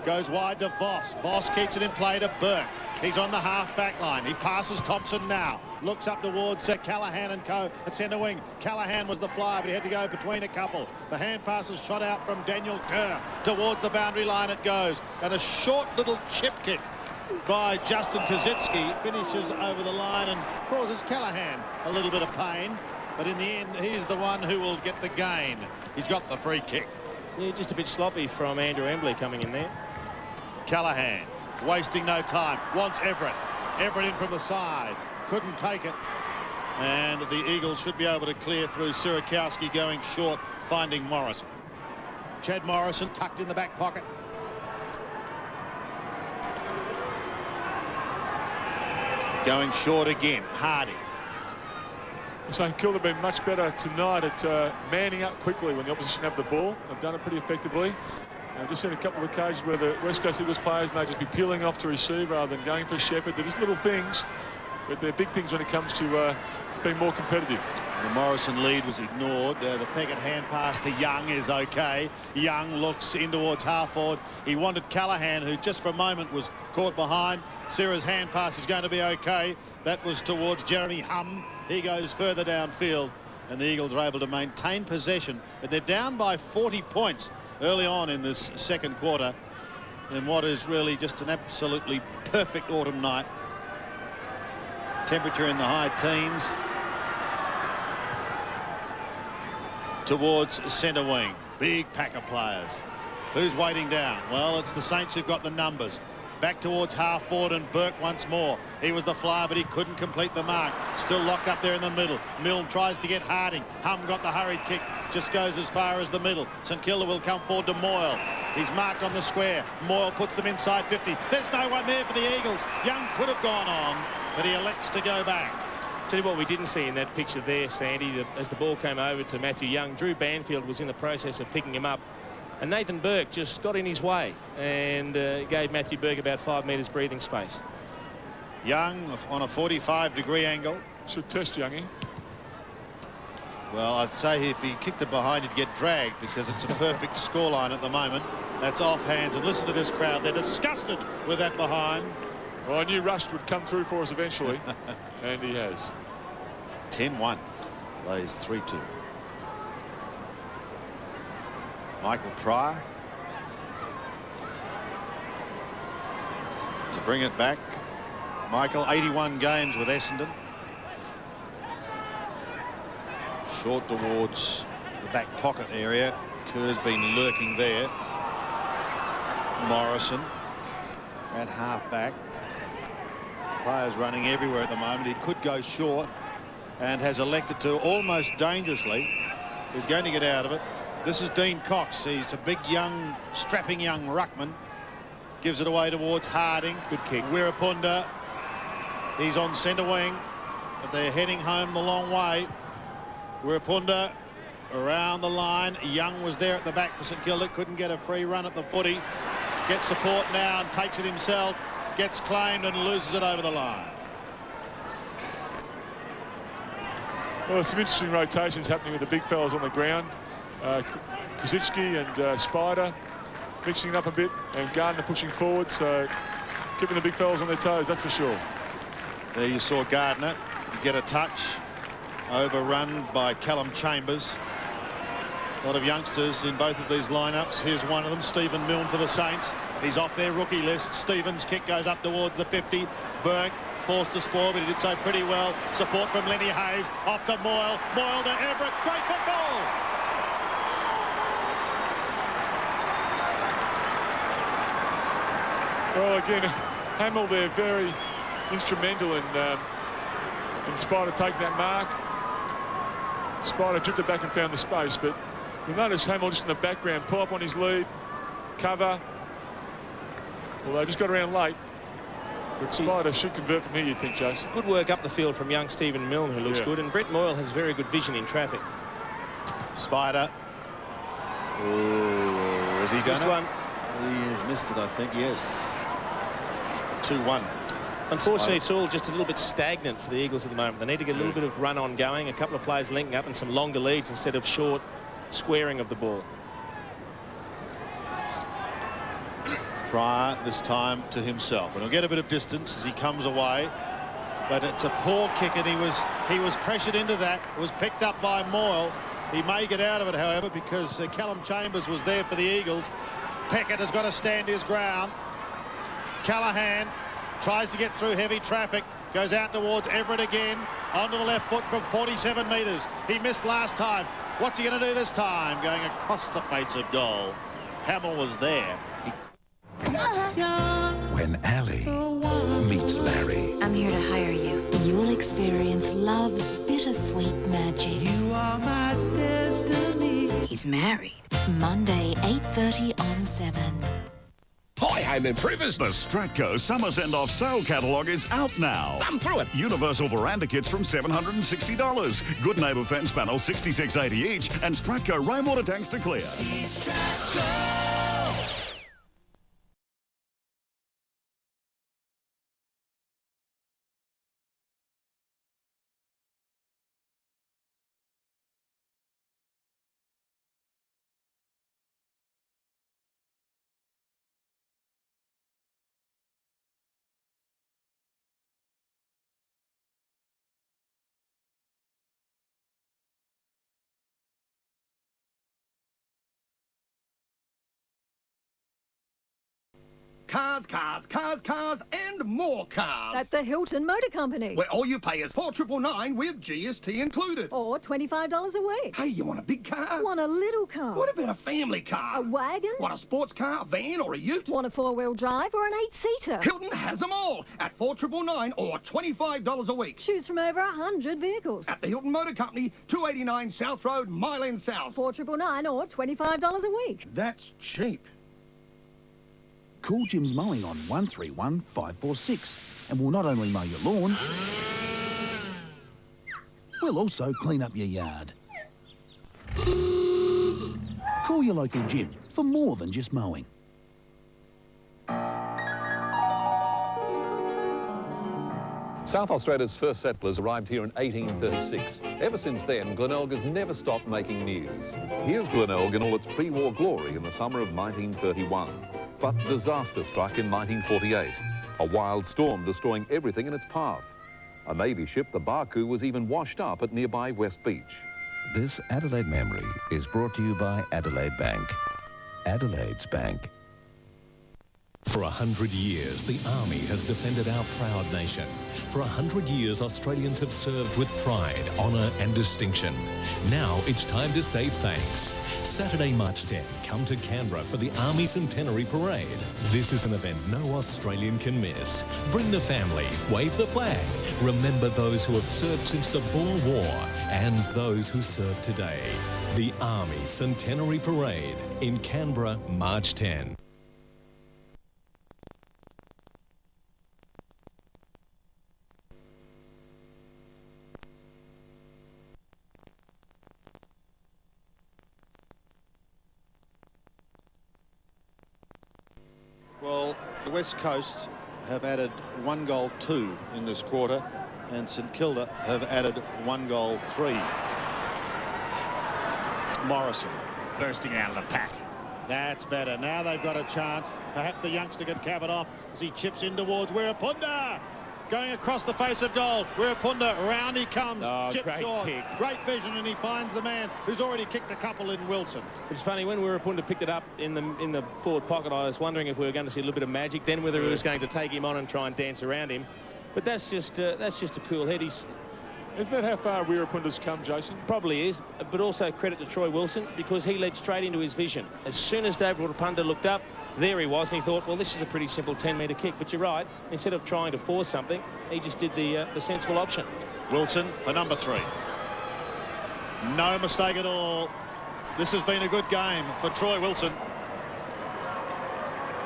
goes wide to Voss. Voss keeps it in play to Burke. He's on the half-back line. He passes Thompson now. Looks up towards Callaghan and co at centre wing. Callaghan was the flyer, but he had to go between a couple. The hand pass is shot out from Daniel Kerr. Towards the boundary line it goes. And a short little chip kick by Justin Kosicki finishes over the line and causes Callaghan a little bit of pain. But in the end, he's the one who will get the gain. He's got the free kick. Yeah, just a bit sloppy from Andrew Embley coming in there. Callaghan wasting no time, wants Everett. Everett in from the side, couldn't take it. And the Eagles should be able to clear through. Sirakowski going short, finding Morrison. Chad Morrison tucked in the back pocket. Going short again, Hardy. St Kilda have been much better tonight at manning up quickly when the opposition have the ball. They've done it pretty effectively. I've just seen a couple of occasions where the West Coast Eagles players may just be peeling off to receive rather than going for Shepherd. They're just little things, but they're big things when it comes to being more competitive. The Morrison lead was ignored. The Peckett hand pass to Young is okay. Young looks in towards half forward. He wanted Callaghan, who just for a moment was caught behind. Sira's hand pass is going to be okay. That was towards Jeremy Hum. He goes further downfield, and the Eagles are able to maintain possession, but they're down by 40 points early on in this second quarter in what is really just an absolutely perfect autumn night. Temperature in the high teens. Towards centre wing. Big pack of players. Who's waiting down? Well, it's the Saints who've got the numbers. Back towards half forward, and Burke once more. He was the flyer, but he couldn't complete the mark. Still locked up there in the middle. Milne tries to get Harding. Hum got the hurried kick. Just goes as far as the middle. St Kilda will come forward to Moyle. He's marked on the square. Moyle puts them inside 50. There's no one there for the Eagles. Young could have gone on, but he elects to go back. Tell you what we didn't see in that picture there, Sandy, as the ball came over to Matthew Young, Drew Banfield was in the process of picking him up, and Nathan Burke just got in his way and gave Matthew Burke about 5 metres breathing space. Young on a 45-degree angle. Should test Youngie. Well, I'd say if he kicked it behind, he'd get dragged, because it's a perfect scoreline at the moment. That's off hands, and listen to this crowd. They're disgusted with that behind. Well, I knew Rust would come through for us eventually, and he has. 10-1. Plays 3-2. Michael Pryor to bring it back. Michael, 81 games with Essendon. Short towards the back pocket area. Kerr's been lurking there. Morrison at half-back. Players running everywhere at the moment. He could go short and has elected to almost dangerously. He's going to get out of it. This is Dean Cox. He's a big, young, strapping young ruckman. Gives it away towards Harding. Good kick. Wirapunda. He's on centre wing, but they're heading home the long way. Wirapunda around the line. Young was there at the back for St Kilda. Couldn't get a free run at the footy. Gets support now and takes it himself. Gets claimed and loses it over the line. Well, some interesting rotations happening with the big fellas on the ground. Kazitsky and Spider mixing it up a bit, and Gardner pushing forward, so keeping the big fellas on their toes, that's for sure. There you saw Gardner get a touch, overrun by Callum Chambers. A lot of youngsters in both of these lineups. Here's one of them, Stephen Milne for the Saints. He's off their rookie list. Stevens' kick goes up towards the 50. Burke forced to spoil, but he did so pretty well. Support from Lenny Hayes. Off to Moyle. Moyle to Everett. Great football! Well, again, Hamill there very instrumental in Spider taking that mark. Spider drifted back and found the space, but you'll notice Hamill just in the background, pull up on his lead, cover. Well, they just got around late, but Spider should convert from here, you'd think, Jason. Good work up the field from young Stephen Milne, who looks good, and Brett Moyle has very good vision in traffic. Spider. Ooh, has he done it? One. He has missed it, I think, yes. 2-1. Unfortunately, it's all just a little bit stagnant for the Eagles at the moment. They need to get a little bit of run on going, a couple of players linking up and some longer leads instead of short squaring of the ball. Pryor this time to himself, and he'll get a bit of distance as he comes away, but it's a poor kick, and he was pressured into that. It was picked up by Moyle. He may get out of it, however, because Callum Chambers was there for the Eagles. Peckett has got to stand his ground. Callahan tries to get through heavy traffic, goes out towards Everett again, onto the left foot from 47 metres. He missed last time. What's he going to do this time? Going across the face of goal. Hamill was there. When Allie meets Larry. I'm here to hire you. You'll experience love's bittersweet magic. You are my destiny. He's married. Monday, 8:30 on 7. Hi, home improvers. The Stratco Summer Send-Off Sale Catalogue is out now. Thumb through it. Universal veranda kits from $760. Good Neighbour fence panels, $66.80 each. And Stratco rainwater tanks to clear. Cars, and more cars. At the Hilton Motor Company. Where all you pay is $4,999 with GST included. Or $25 a week. Hey, you want a big car? Want a little car? What about a family car? A wagon? Want a sports car, a van, or a ute? Want a four-wheel drive or an 8-seater? Hilton has them all at $4,999 or $25 a week. Choose from over 100 vehicles. At the Hilton Motor Company, 289 South Road, Mile End South. $4,999 or $25 a week. That's cheap. Call Jim's Mowing on 131 546 and we'll not only mow your lawn, we'll also clean up your yard. Call your local Jim for more than just mowing. South Australia's first settlers arrived here in 1836. Ever since then, Glenelg has never stopped making news. Here's Glenelg in all its pre-war glory in the summer of 1931. But disaster struck in 1948. A wild storm destroying everything in its path. A Navy ship, the Barcoo, was even washed up at nearby West Beach. This Adelaide Memory is brought to you by Adelaide Bank. Adelaide's Bank. For 100 years, the Army has defended our proud nation. For 100 years, Australians have served with pride, honour and distinction. Now it's time to say thanks. Saturday, March 10, come to Canberra for the Army Centenary Parade. This is an event no Australian can miss. Bring the family, wave the flag. Remember those who have served since the Boer War and those who serve today. The Army Centenary Parade in Canberra, March 10. Well, the West Coast have added 1 goal 2 in this quarter, and St Kilda have added 1 goal 3. Morrison bursting out of the pack. That's better. Now they've got a chance. Perhaps the youngster can cap it off as he chips in towards Wirapunda. Going across the face of goal. Wirapunda, round he comes. Chip short. Kick. Great vision, and he finds the man who's already kicked a couple in Wilson. It's funny, when Wirapunda picked it up in the forward pocket, I was wondering if we were going to see a little bit of magic, then whether he was going to take him on and try and dance around him. But that's just a cool head. Isn't that how far Wirapunda's come, Jason? Probably is, but also credit to Troy Wilson, because he led straight into his vision. As soon as David Wirapunda looked up, there he was, and he thought, well, this is a pretty simple 10-metre kick. But you're right, instead of trying to force something, he just did the sensible option. Wilson for number 3. No mistake at all. This has been a good game for Troy Wilson.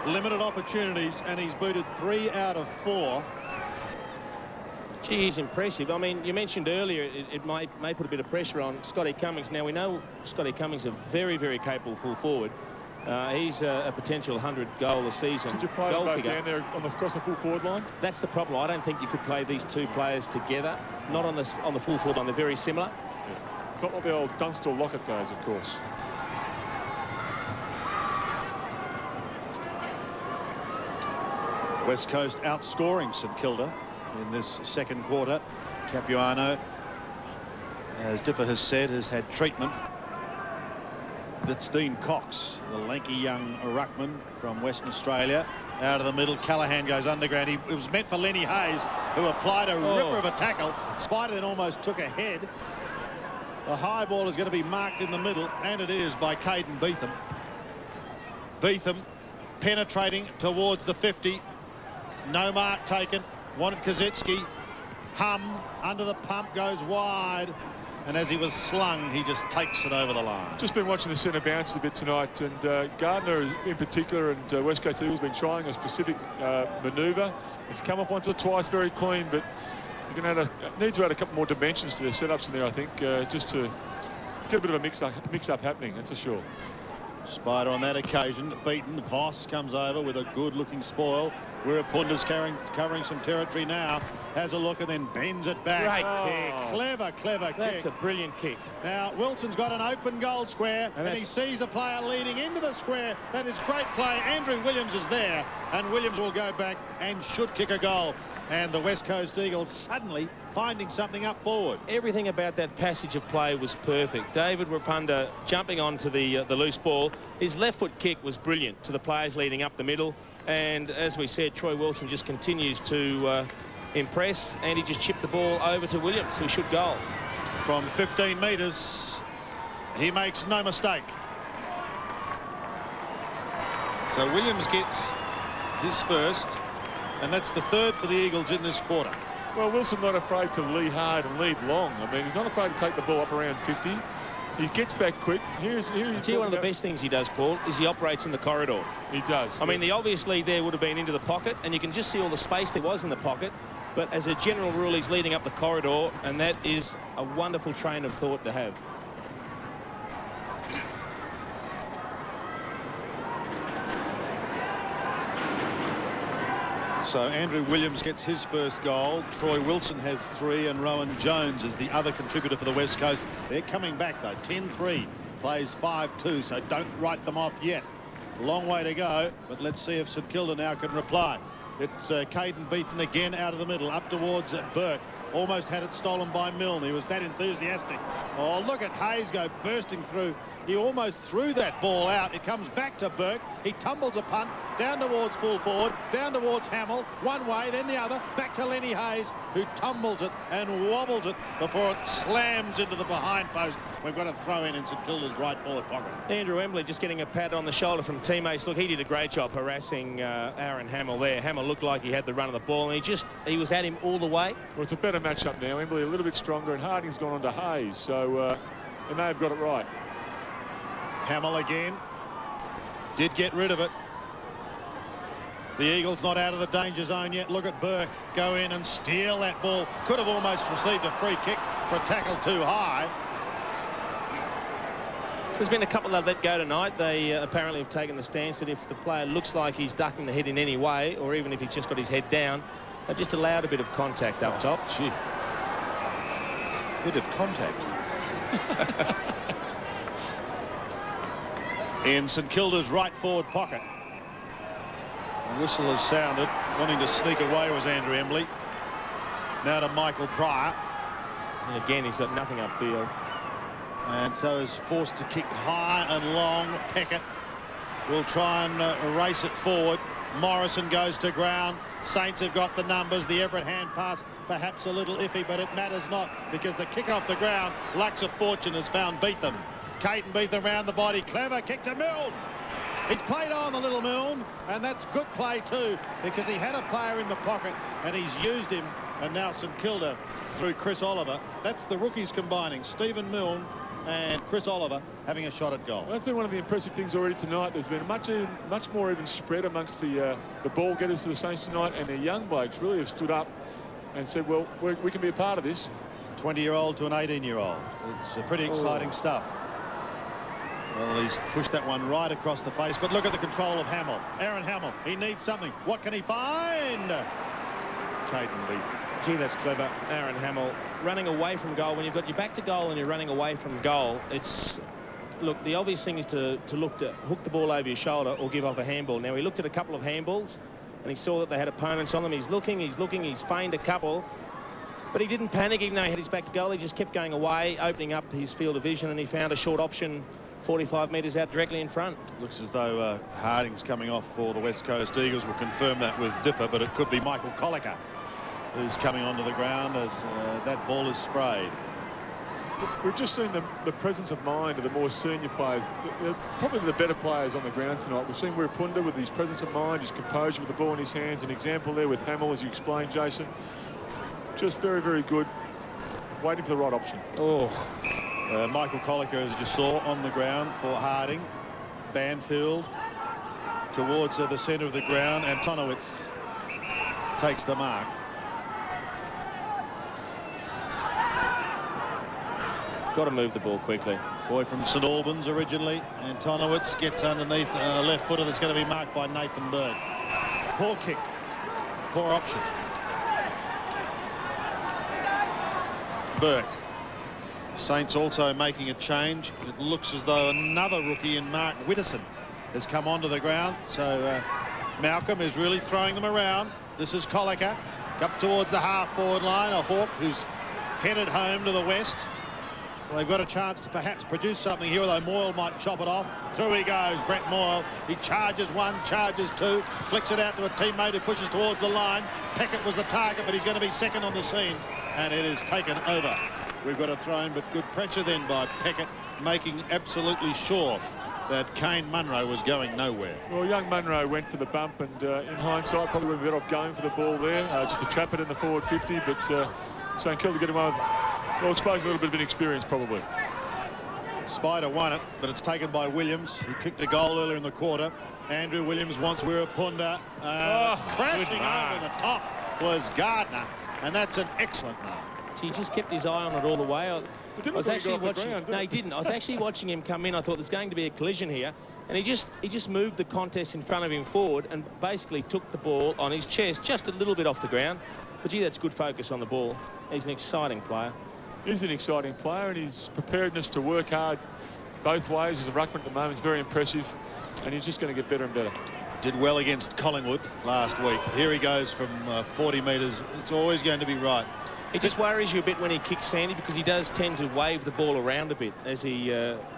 Limited opportunities, and he's booted 3 out of 4. Gee, he's impressive. I mean, you mentioned earlier it may put a bit of pressure on Scotty Cummings. Now, we know Scotty Cummings is a very, very capable full forward. He's a potential 100-goal a season. Could you play them both down there across the full forward line? That's the problem. I don't think you could play these two players together. Not on the full forward line. They're very similar. Yeah. It's not like the old Dunstall-Lockett days, of course. West Coast outscoring St Kilda in this second quarter. Capuano, as Dipper has said, has had treatment. That's Dean Cox, the lanky young ruckman from Western Australia. Out of the middle, Callaghan goes underground. It was meant for Lenny Hayes, who applied a ripper of a tackle. Spider then almost took a head. The high ball is going to be marked in the middle, and it is by Caden Beetham. Beetham penetrating towards the 50. No mark taken. Wanted Kazetsky. Under the pump, goes wide. And as he was slung, he just takes it over the line. Just been watching the centre bounces a bit tonight, and Gardner in particular and West Coast Eagles been trying a specific manoeuvre. It's come off once or twice very clean, but you can need to add a couple more dimensions to their setups in there, I think, just to get a bit of a mix-up happening, that's for sure. Spider on that occasion beaten. Voss comes over with a good-looking spoil. Wirapunda's covering some territory now. Has a look and then bends it back. Great kick. Clever kick. That's a brilliant kick. Now, Wilson's got an open goal square, and he sees a player leading into the square. That is great play. Andrew Williams is there, and Williams will go back and should kick a goal. And the West Coast Eagles suddenly finding something up forward. Everything about that passage of play was perfect. David Wirapunda jumping onto the loose ball. His left foot kick was brilliant to the players leading up the middle. And as we said, Troy Wilson just continues to impress, and he just chipped the ball over to Williams, who should goal. From 15 metres, he makes no mistake. So Williams gets his first, and that's the third for the Eagles in this quarter. Well, Wilson not afraid to lead hard and lead long. I mean, he's not afraid to take the ball up around 50. He gets back quick. See, one of the best things he does, Paul, is he operates in the corridor. He does. I mean, the obvious lead there would have been into the pocket, and you can just see all the space there was in the pocket. But as a general rule, he's leading up the corridor, and that is a wonderful train of thought to have. So Andrew Williams gets his first goal. Troy Wilson has 3, and Rowan Jones is the other contributor for the West Coast. They're coming back, though. 10-3, plays 5-2, so don't write them off yet. It's a long way to go, but let's see if St Kilda now can reply. It's Caden Beetham again out of the middle, up towards Burke. Almost had it stolen by Milne. He was that enthusiastic. Oh, look at Hayes go bursting through. He almost threw that ball out. It comes back to Burke. He tumbles a punt down towards full forward, down towards Hamill, one way, then the other, back to Lenny Hayes, who tumbles it and wobbles it before it slams into the behind post. We've got a throw in St Kilda's right forward pocket. Andrew Embley just getting a pat on the shoulder from teammates. Look, he did a great job harassing Aaron Hamill there. Hamill looked like he had the run of the ball, and he was at him all the way. Well, it's a better matchup now. Embley a little bit stronger, and Harding's gone on to Hayes, so they may have got it right. Hamill again. Did get rid of it. The Eagles not out of the danger zone yet. Look at Burke go in and steal that ball. Could have almost received a free kick for a tackle too high. There's been a couple that let go tonight. They apparently have taken the stance that if the player looks like he's ducking the head in any way, or even if he's just got his head down, they've just allowed a bit of contact up top. Gee. Bit of contact. in St Kilda's right forward pocket. The whistle has sounded. Wanting to sneak away was Andrew Embley. Now to Michael Pryor. And again, he's got nothing upfield. And so is forced to kick high and long. Peckett will try and race it forward. Morrison goes to ground. Saints have got the numbers. The Everett hand pass perhaps a little iffy, but it matters not because the kick off the ground, lacks of fortune, has found Beetham. Caden Beetham round the body. Clever kick to Milne. He's played on the little Milne, and that's good play too because he had a player in the pocket and he's used him. And now St Kilda through Chris Oliver. That's the rookies combining. Stephen Milne and Chris Oliver having a shot at goal. Well, that's been one of the impressive things already tonight. There's been much more even spread amongst the ball getters for the Saints tonight, and the young blokes really have stood up and said, well, we can be a part of this. 20-year-old to an 18-year-old. It's pretty exciting stuff. Well, he's pushed that one right across the face, but look at the control of Hamill. Aaron Hamill, he needs something. What can he find? Caden Beetham. Gee, that's clever. Aaron Hamill running away from goal. When you've got your back to goal and you're running away from goal, it's... Look, the obvious thing is to look to hook the ball over your shoulder or give off a handball. Now, he looked at a couple of handballs and he saw that they had opponents on them. He's looking, he's feigned a couple. But he didn't panic even though he had his back to goal. He just kept going away, opening up his field of vision, and he found a short option 45 metres out directly in front. Looks as though Harding's coming off for the West Coast Eagles. We'll confirm that with Dipper, but it could be Michael Collicker who's coming onto the ground as that ball is sprayed. We've just seen the presence of mind of the more senior players. They're probably the better players on the ground tonight. We've seen Wirapunda with his presence of mind, his composure with the ball in his hands. An example there with Hamill, as you explained, Jason. Just very, very good. Waiting for the right option. Michael Collicker, as you just saw, on the ground for Harding. Banfield towards the centre of the ground, and Tonowitz takes the mark. Got to move the ball quickly. Boy from St Albans originally, and Tonowitz gets underneath a left footer that's going to be marked by Nathan Berg. Poor kick, poor option. Burke. Saints also making a change. It looks as though another rookie in Mark Witterson has come onto the ground. So Malcolm is really throwing them around. This is Collicker up towards the half-forward line. A Hawk who's headed home to the west. Well, they've got a chance to perhaps produce something here, although Moyle might chop it off. Through he goes, Brett Moyle. He charges one, charges two, flicks it out to a teammate who pushes towards the line. Peckett was the target, but he's going to be second on the scene, and it is taken over. We've got a throw in, but good pressure then by Peckett, making absolutely sure that Kane Munro was going nowhere. Well, young Munro went for the bump, and in hindsight, probably would have been better off going for the ball there, just to trap it in the forward 50, but St Kilda get away with, well, exposed a little bit of inexperience, probably. Spider won it, but it's taken by Williams. He kicked a goal earlier in the quarter. Andrew Williams wants Wirapunda. Crashing over the top was Gardner, and that's an excellent mark. He just kept his eye on it all the way. I was actually watching. No, he didn't. I was actually watching him come in. I thought there's going to be a collision here, and he just moved the contest in front of him forward and basically took the ball on his chest just a little bit off the ground. But gee, that's good focus on the ball. He's an exciting player. He's an exciting player, and his preparedness to work hard both ways as a ruckman at the moment is very impressive, and he's just going to get better and better. Did well against Collingwood last week. Here he goes from 40 metres. It's always going to be right. It just worries you a bit when he kicks Sandy, because he does tend to wave the ball around a bit as he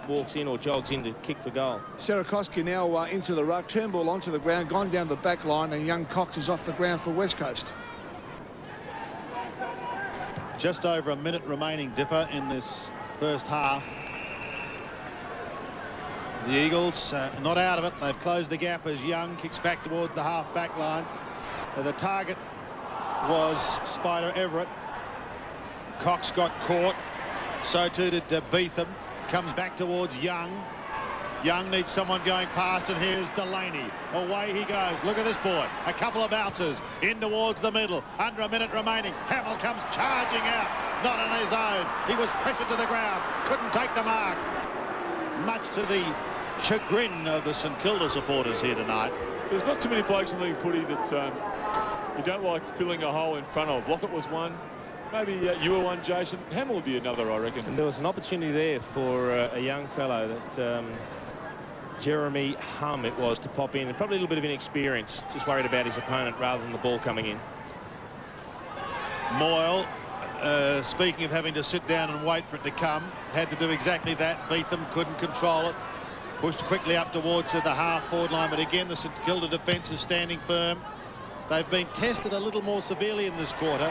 walks in or jogs in to kick for goal. Sierakowski now into the ruck, Turnbull onto the ground, gone down the back line, and young Cox is off the ground for West Coast. Just over a minute remaining, Dipper, in this first half. The Eagles not out of it. They've closed the gap as Young kicks back towards the half-back line. The target was Spider Everett. Cox got caught. So too did Beetham. Comes back towards Young. Young needs someone going past, and here's Delaney. Away he goes. Look at this boy. A couple of bounces in towards the middle. Under a minute remaining. Hamill comes charging out. Not on his own. He was pressured to the ground. Couldn't take the mark. Much to the chagrin of the St Kilda supporters here tonight. There's not too many blokes in league footy that you don't like filling a hole in front of. Lockett was one. Maybe you were one, Jason. Hamill would be another, I reckon. And there was an opportunity there for a young fellow that Jeremy Hum it was to pop in, and probably a little bit of inexperience, just worried about his opponent rather than the ball coming in. Moyle, speaking of having to sit down and wait for it to come, had to do exactly that. Beetham couldn't control it. Pushed quickly up towards the half-forward line, but again the St Kilda defence is standing firm. They've been tested a little more severely in this quarter.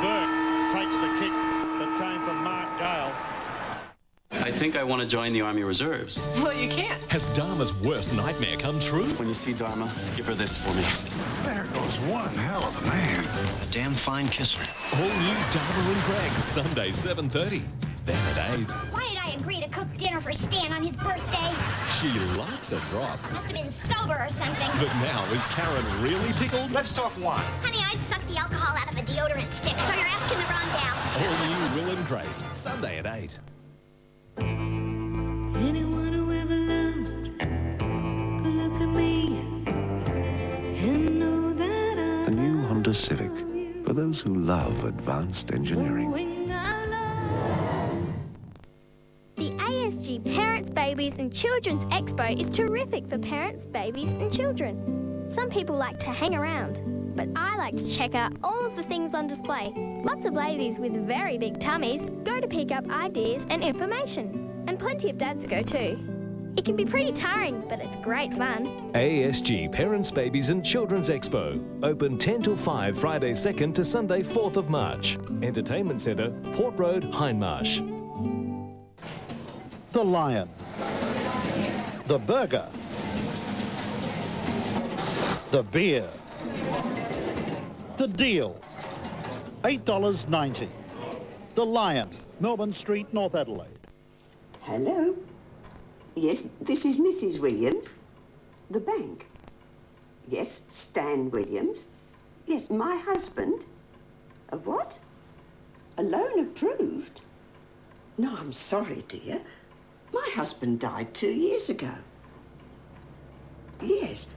Burke takes the kick that came from Mark Gale. I think I want to join the Army Reserves. Well, you can't. Has Dharma's worst nightmare come true? When you see Dharma, give her this for me. There goes one hell of a man. A damn fine kisser. All new Dharma and Greg, Sunday 7:30. Then at 8. Why did I agree to cook dinner for Stan on his birthday? She likes a drop. Must have been sober or something. But now, is Karen really pickled? Let's talk wine. Honey, I'd suck the alcohol out of a deodorant stick, so you're asking the wrong gal. All new Will and Grace, Sunday at 8. Anyone who ever loved could look at me and know that The new Honda Civic, for those who love advanced engineering. The ASG Parents, Babies and Children's Expo is terrific for parents, babies and children. Some people like to hang around, but I like to check out all of the things on display. Lots of ladies with very big tummies go to pick up ideas and information. And plenty of dads go too. It can be pretty tiring, but it's great fun. ASG Parents, Babies and Children's Expo. Open 10 till 5, Friday 2nd to Sunday 4th of March. Entertainment Centre, Port Road, Hindmarsh. The Lion. The Burger. The Beer. The Deal. $8.90. The Lion, Melbourne Street, North Adelaide. Hello? Yes, this is Mrs. Williams. The bank. Yes, Stan Williams. Yes, my husband. A what? A loan approved? No, I'm sorry, dear. My husband died 2 years ago. Yes.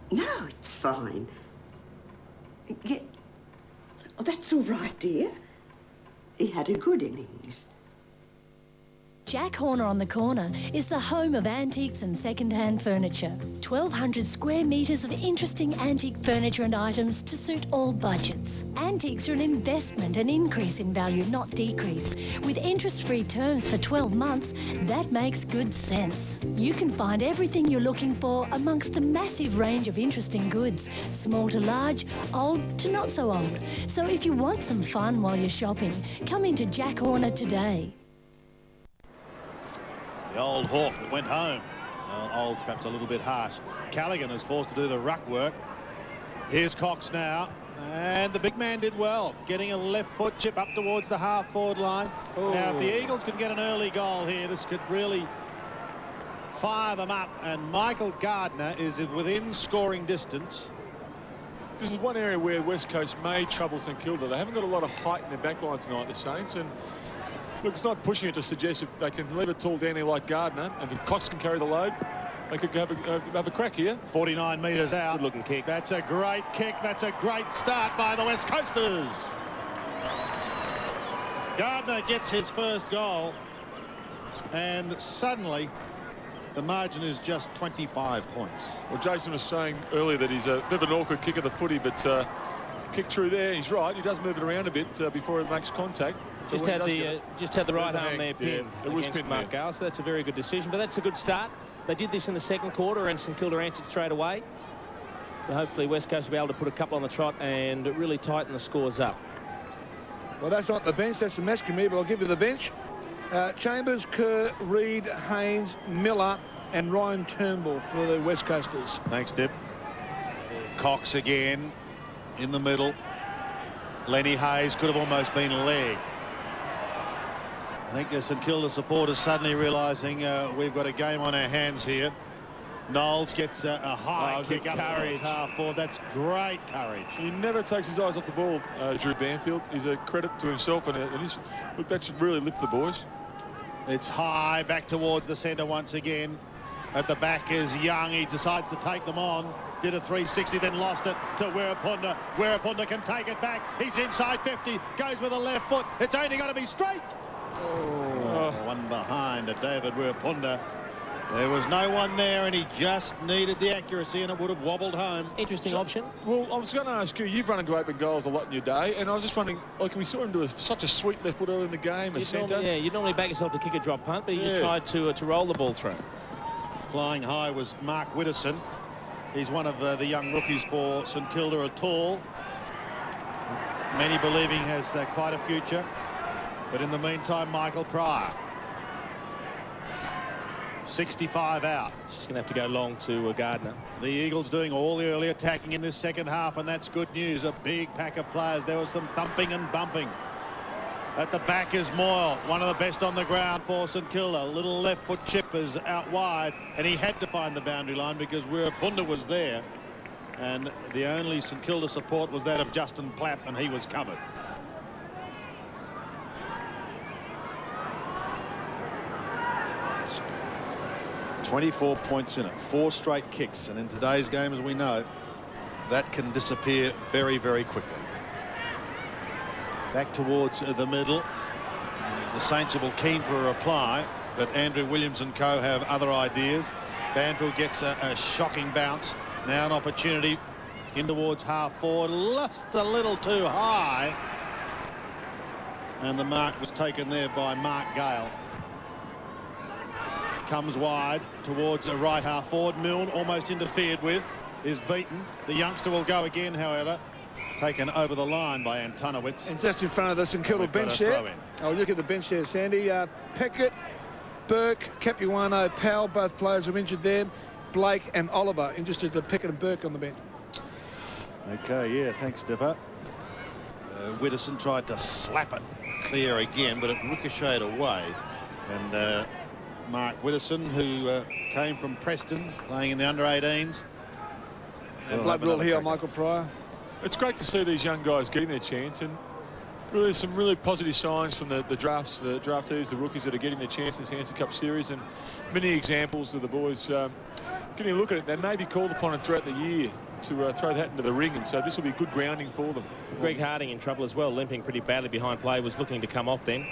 No, it's fine. Yeah. Oh, that's all right, dear. He had a good innings. Jack Horner on the Corner is the home of antiques and second-hand furniture. 1,200 square metres of interesting antique furniture and items to suit all budgets. Antiques are an investment, an increase in value, not decrease. With interest-free terms for 12 months, that makes good sense. You can find everything you're looking for amongst the massive range of interesting goods, small to large, old to not so old. So if you want some fun while you're shopping, come into Jack Horner today. The old hawk that went home. Well, old, perhaps a little bit harsh. Callaghan is forced to do the ruck work. Here's Cox now. And the big man did well, getting a left foot chip up towards the half-forward line. Ooh. Now, if the Eagles can get an early goal here, this could really fire them up. And Michael Gardner is within scoring distance. This is one area where West Coast may trouble St Kilda. They haven't got a lot of height in their back line tonight, the Saints. And look, it's not pushing it to suggest if they can leave a tall Danny like Gardner and if Cox can carry the load, they could have a crack here. 49 metres out. Good looking kick. That's a great kick. That's a great start by the West Coasters. Gardner gets his first goal. And suddenly the margin is just 25 points. Well, Jason was saying earlier that he's a bit of an awkward kick of the footy, but kick through there. He's right. He does move it around a bit before it makes contact. Just had the right arm there pinned against Mark Gale, so that's a very good decision. But that's a good start. They did this in the second quarter, and St Kilda answered straight away. So hopefully West Coast will be able to put a couple on the trot and really tighten the scores up. Well, that's not the bench, that's the match committee, but I'll give you the bench. Chambers, Kerr, Reid, Haynes, Miller and Ryan Turnbull for the West Coasters. Thanks, Dip. Cox again in the middle. Lenny Hayes could have almost been legged. I think the St Kilda supporters suddenly realising we've got a game on our hands here. Knowles gets a high kick up towards half forward. That's great courage. He never takes his eyes off the ball, Drew Banfield. He's a credit to himself, and look, that should really lift the boys. It's high back towards the centre once again. At the back is Young. He decides to take them on. Did a 360, then lost it to Wirapunda. Wirapunda can take it back. He's inside 50. Goes with a left foot. It's only got to be straight. Oh, one behind David Wirapunda. There was no one there, and he just needed the accuracy, and it would have wobbled home. Interesting option. Well, I was going to ask you, you've run into open goals a lot in your day, and I was just wondering, like, we saw him do such a sweet left foot early in the game, a centre. Yeah, you normally back yourself to kick a drop punt, but he just tried to roll the ball through. Flying high was Mark Widdowson. He's one of the young rookies for St Kilda, a tall. Many believe he has quite a future. But in the meantime, Michael Pryor. 65 out. Just going to have to go long to Gardner. The Eagles doing all the early attacking in this second half, and that's good news. A big pack of players. There was some thumping and bumping. At the back is Moyle, one of the best on the ground for St Kilda. Little left foot chip is out wide, and he had to find the boundary line because Wirapunda was there. And the only St Kilda support was that of Justin Platt, and he was covered. "24 points in it, 4 straight kicks, and in today's game, as we know, that can disappear very, very quickly." Back towards the middle. The Saints are keen for a reply, but Andrew Williams and co have other ideas. Banfield gets a shocking bounce. Now an opportunity in towards half forward, just a little too high, and the mark was taken there by Mark Gale. Comes wide towards the right half forward. Milne almost interfered with, is beaten. The youngster will go again, however. Taken over the line by Antonowitz. And just in front of the St Kilda bench there. Oh, look at the bench there, Sandy. Peckett, Burke, Capuano, Powell, both players are injured there. Blake and Oliver interested to Peckett and Burke on the bench. Okay, yeah, thanks, Dipper. Widdowson tried to slap it clear again, but it ricocheted away. And Mark Widdowson, who came from Preston, playing in the under-18s. And blood rule here on Michael Pryor. It's great to see these young guys getting their chance, and really some really positive signs from the draftees, the rookies that are getting their chance in this Ansett Cup series, and many examples of the boys getting a look at it. They may be called upon throughout the year to throw that into the ring, and so this will be good grounding for them. Greg Harding in trouble as well, limping pretty badly behind play, was looking to come off then.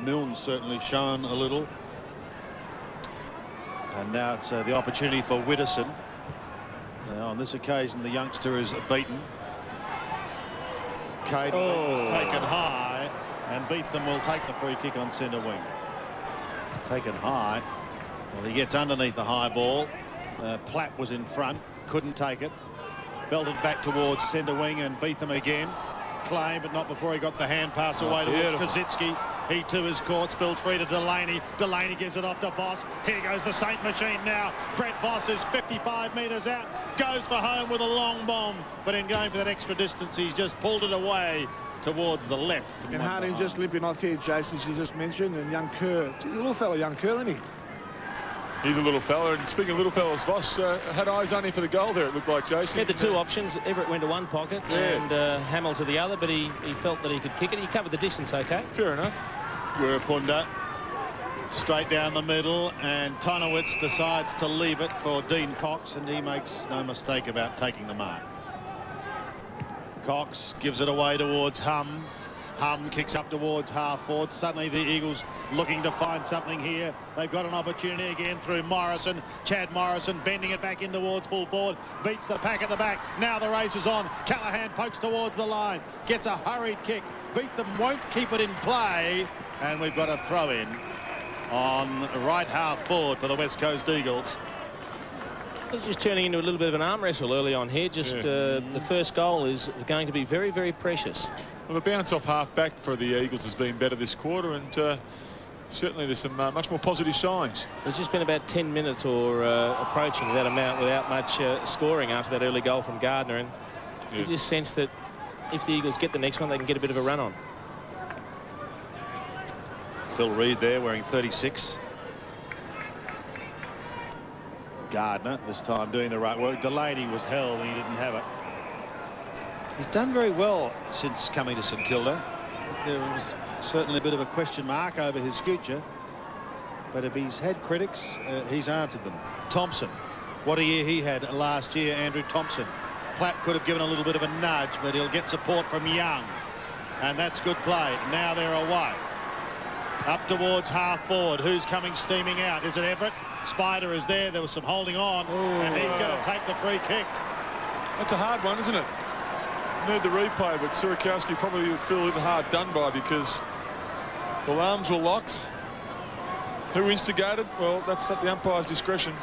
Milne's certainly shown a little. And now it's the opportunity for Widdowson. Now, on this occasion, the youngster is beaten. Cade was taken high, and Beetham will take the free kick on centre wing. Taken high. Well, he gets underneath the high ball. Platt was in front, couldn't take it. Belted back towards centre wing, and Beetham again. Claim, but not before he got the hand pass away towards Kosicki. He too is caught, spilled free to Delaney. Delaney gives it off to Voss. Here goes the Saint machine now. Brett Voss is 55 metres out, goes for home with a long bomb, but in going for that extra distance, he's just pulled it away towards the left. And Harding just limping off here, Jason, as you just mentioned, and young Kerr. He's a little fellow, young Kerr, isn't he? He's a little fella, and speaking of little fellas, Voss had eyes only for the goal there, it looked like, Jason. He had the two options. Everett went to one pocket and Hamill to the other, but he felt that he could kick it. He covered the distance okay. Fair enough. Wirapunda straight down the middle, and Tonowitz decides to leave it for Dean Cox, and he makes no mistake about taking the mark. Cox gives it away towards Hum. Hum kicks up towards half forward. Suddenly the Eagles looking to find something here. They've got an opportunity again through Morrison. Chad Morrison bending it back in towards full forward. Beats the pack at the back. Now the race is on. Callaghan pokes towards the line. Gets a hurried kick. Beetham won't keep it in play. And we've got a throw in on right half forward for the West Coast Eagles. It was just turning into a little bit of an arm wrestle early on here. Just the first goal is going to be very, very precious. Well, the bounce off half-back for the Eagles has been better this quarter, and certainly there's some much more positive signs. There's just been about 10 minutes or approaching that amount without much scoring after that early goal from Gardner, and you just sense that if the Eagles get the next one, they can get a bit of a run on. Phil Reid there wearing 36. Gardner this time doing the right work. Delaney was held and he didn't have it. He's done very well since coming to St Kilda. There was certainly a bit of a question mark over his future, but if he's had critics, he's answered them. Thompson, what a year he had last year. Andrew Thompson. Platt could have given a little bit of a nudge, but he'll get support from Young, and that's good play. Now they're away. Up towards half forward. Who's coming steaming out? Is it Everett? Spider is there. There was some holding on. And he's going to take the free kick. That's a hard one, isn't it? Need the replay, but Sierakowski probably would feel a little hard done by because the arms were locked. Who instigated? Well, that's at the umpire's discretion.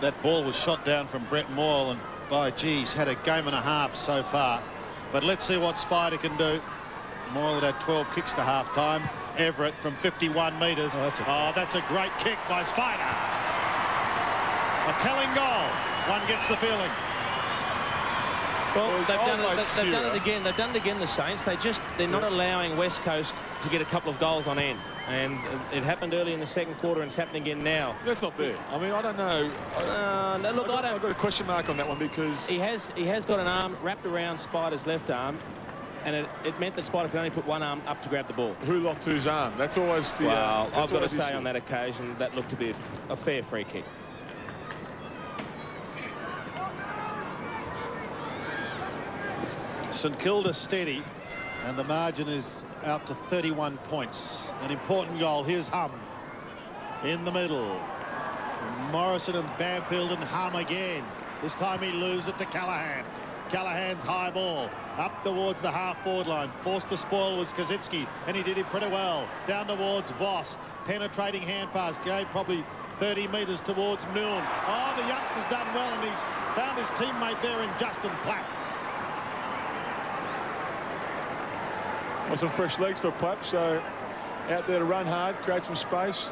That ball was shot down from Brett Moyle, and by geez, had a game and a half so far. But let's see what Spider can do. Moyle had 12 kicks to half-time. Everett from 51 metres. That's a great kick by Spider. A telling goal. One gets the feeling. Well, they've done it again. They've done it again, the Saints. They're not allowing West Coast to get a couple of goals on end. And it happened early in the second quarter, and it's happening again now. That's not fair. I mean, I don't know. No, look, I've got a question mark on that one because he has got an arm wrapped around Spider's left arm, and it meant that Spider could only put one arm up to grab the ball. Who locked whose arm? That's always the. Well, I've got to say on that occasion that looked to be a fair free kick. St Kilda steady, and the margin is out to 31 points. An important goal. Here's Hum in the middle. Morrison and Bamfield and Hum again. This time he loses it to Callaghan. Callaghan's high ball up towards the half-forward line. Forced to spoil was Kaczynski, and he did it pretty well. Down towards Voss. Penetrating hand pass. Gave probably 30 metres towards Milne. Oh, the youngster's done well, and he's found his teammate there in Justin Platt. Well, some fresh legs for Platt, so out there to run hard, create some space.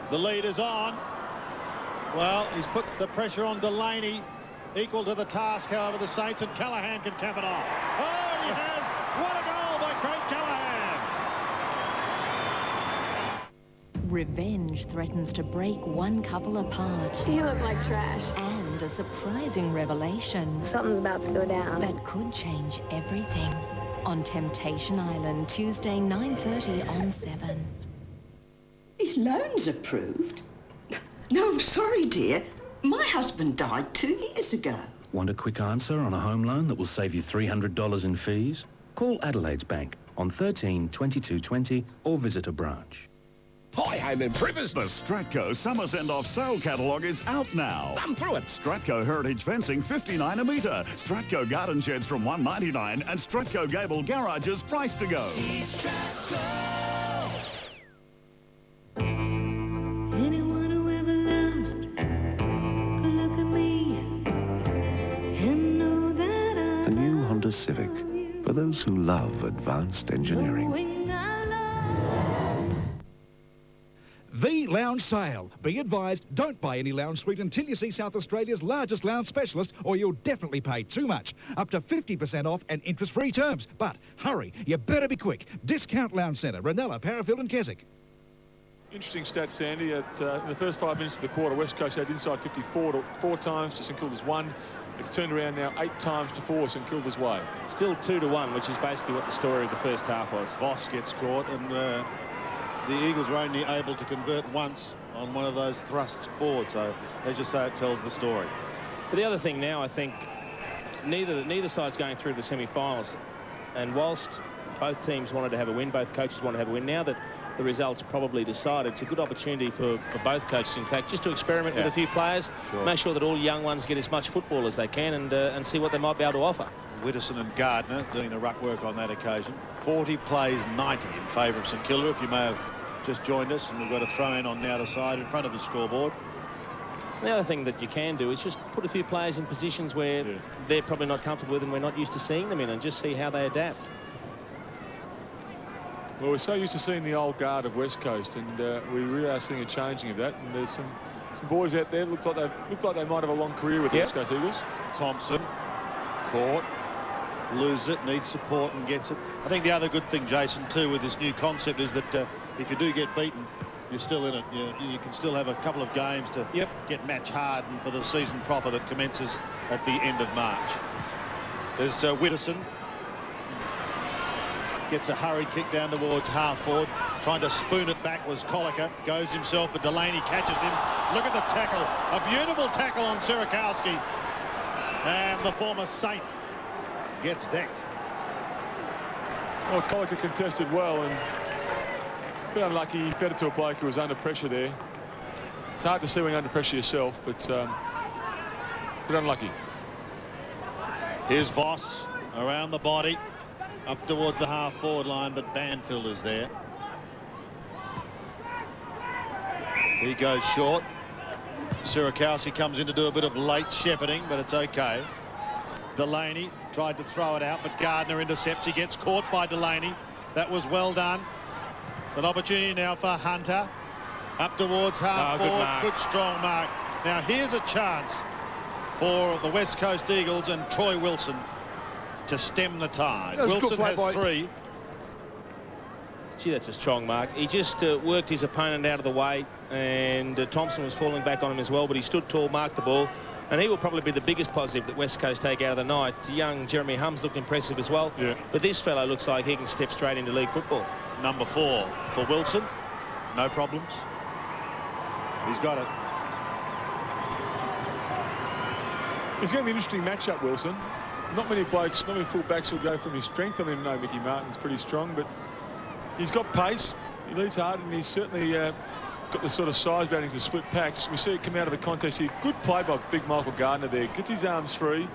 The lead is on. Well, he's put the pressure on Delaney. Equal to the task, however, the Saints, and Callaghan can cap it off. Oh, he has. What a goal by Craig Callaghan. Revenge threatens to break one couple apart. You look like trash. And a surprising revelation. Something's about to go down. That could change everything. On Temptation Island, Tuesday, 9:30 on 7. His loan's approved? No, I'm sorry, dear. My husband died 2 years ago. Want a quick answer on a home loan that will save you $300 in fees? Call Adelaide's Bank on 13 22 20 or visit a branch. Hi, home improvers. The Stratco Summer Send-Off Sale Catalogue is out now. I'm through it. Stratco Heritage Fencing, $59 a metre. Stratco Garden Sheds from $199, and Stratco Gable Garages price to go. Anyone who ever loved could look at me and know that The new Honda Civic, for those who love advanced engineering. The Lounge Sale. Be advised, don't buy any lounge suite until you see South Australia's largest lounge specialist, or you'll definitely pay too much. Up to 50% off and interest-free terms. But hurry, you better be quick. Discount Lounge Centre, Ranella, Parafield and Keswick. Interesting stat, Sandy. In the first 5 minutes of the quarter, West Coast had inside 54 4 times to St Kilda's 1. It's turned around now 8 times to 4 St Kilda's way. Still 2-1, which is basically what the story of the first half was. Voss gets caught, and the Eagles were only able to convert once on one of those thrusts forward, so as you say, it tells the story. But the other thing now, I think, neither side's going through the semi-finals, and whilst both teams wanted to have a win, both coaches wanted to have a win, now that the results probably decided, it's a good opportunity for both coaches, in fact, just to experiment with a few players, make sure that all young ones get as much football as they can, and see what they might be able to offer. Widdowson and Gardner doing the ruck work on that occasion. 40 plays 90 in favour of St Kilda, if you may have just joined us, and we've got a throw in on the outer side in front of the scoreboard. The other thing that you can do is just put a few players in positions where they're probably not comfortable with and we're not used to seeing them in, and just see how they adapt. Well, we're so used to seeing the old guard of West Coast, and we really are seeing a changing of that. And there's some boys out there look like they might have a long career with the West Coast Eagles. Thompson caught, loses it, needs support and gets it. I think the other good thing, Jason, too, with this new concept is that if you do get beaten, you're still in it. You can still have a couple of games to get match hardened for the season proper that commences at the end of March. There's Widdowson. Gets a hurried kick down towards half forward. Trying to spoon it back was Coliker. Goes himself, but Delaney catches him. Look at the tackle. A beautiful tackle on Sierakowski. And the former Saint gets decked. Well, Coliker contested well, and bit unlucky. He fed it to a bloke who was under pressure there. It's hard to see when you're under pressure yourself, but bit unlucky. Here's Voss around the body, up towards the half-forward line, but Banfield is there. He goes short. Sirakowski comes in to do a bit of late shepherding, but it's okay. Delaney tried to throw it out, but Gardner intercepts. He gets caught by Delaney. That was well done. An opportunity now for Hunter. Up towards half-forward. Good strong mark. Now here's a chance for the West Coast Eagles and Troy Wilson to stem the tide. Wilson has 3. Gee, that's a strong mark. He just worked his opponent out of the way, and Thompson was falling back on him as well, but he stood tall, marked the ball, and he will probably be the biggest positive that West Coast take out of the night. Young Jeremy Hums looked impressive as well, but this fellow looks like he can step straight into league football. Number 4 for Wilson. No problems. He's got it. It's going to be an interesting matchup, Wilson. Not many blokes, not many full-backs will go from his strength. I mean, no, Mickey Martin's pretty strong, but he's got pace. He leads hard, and he's certainly got the sort of size about him to split packs. We see it come out of the contest here. Good play by big Michael Gardner there. Gets his arms free,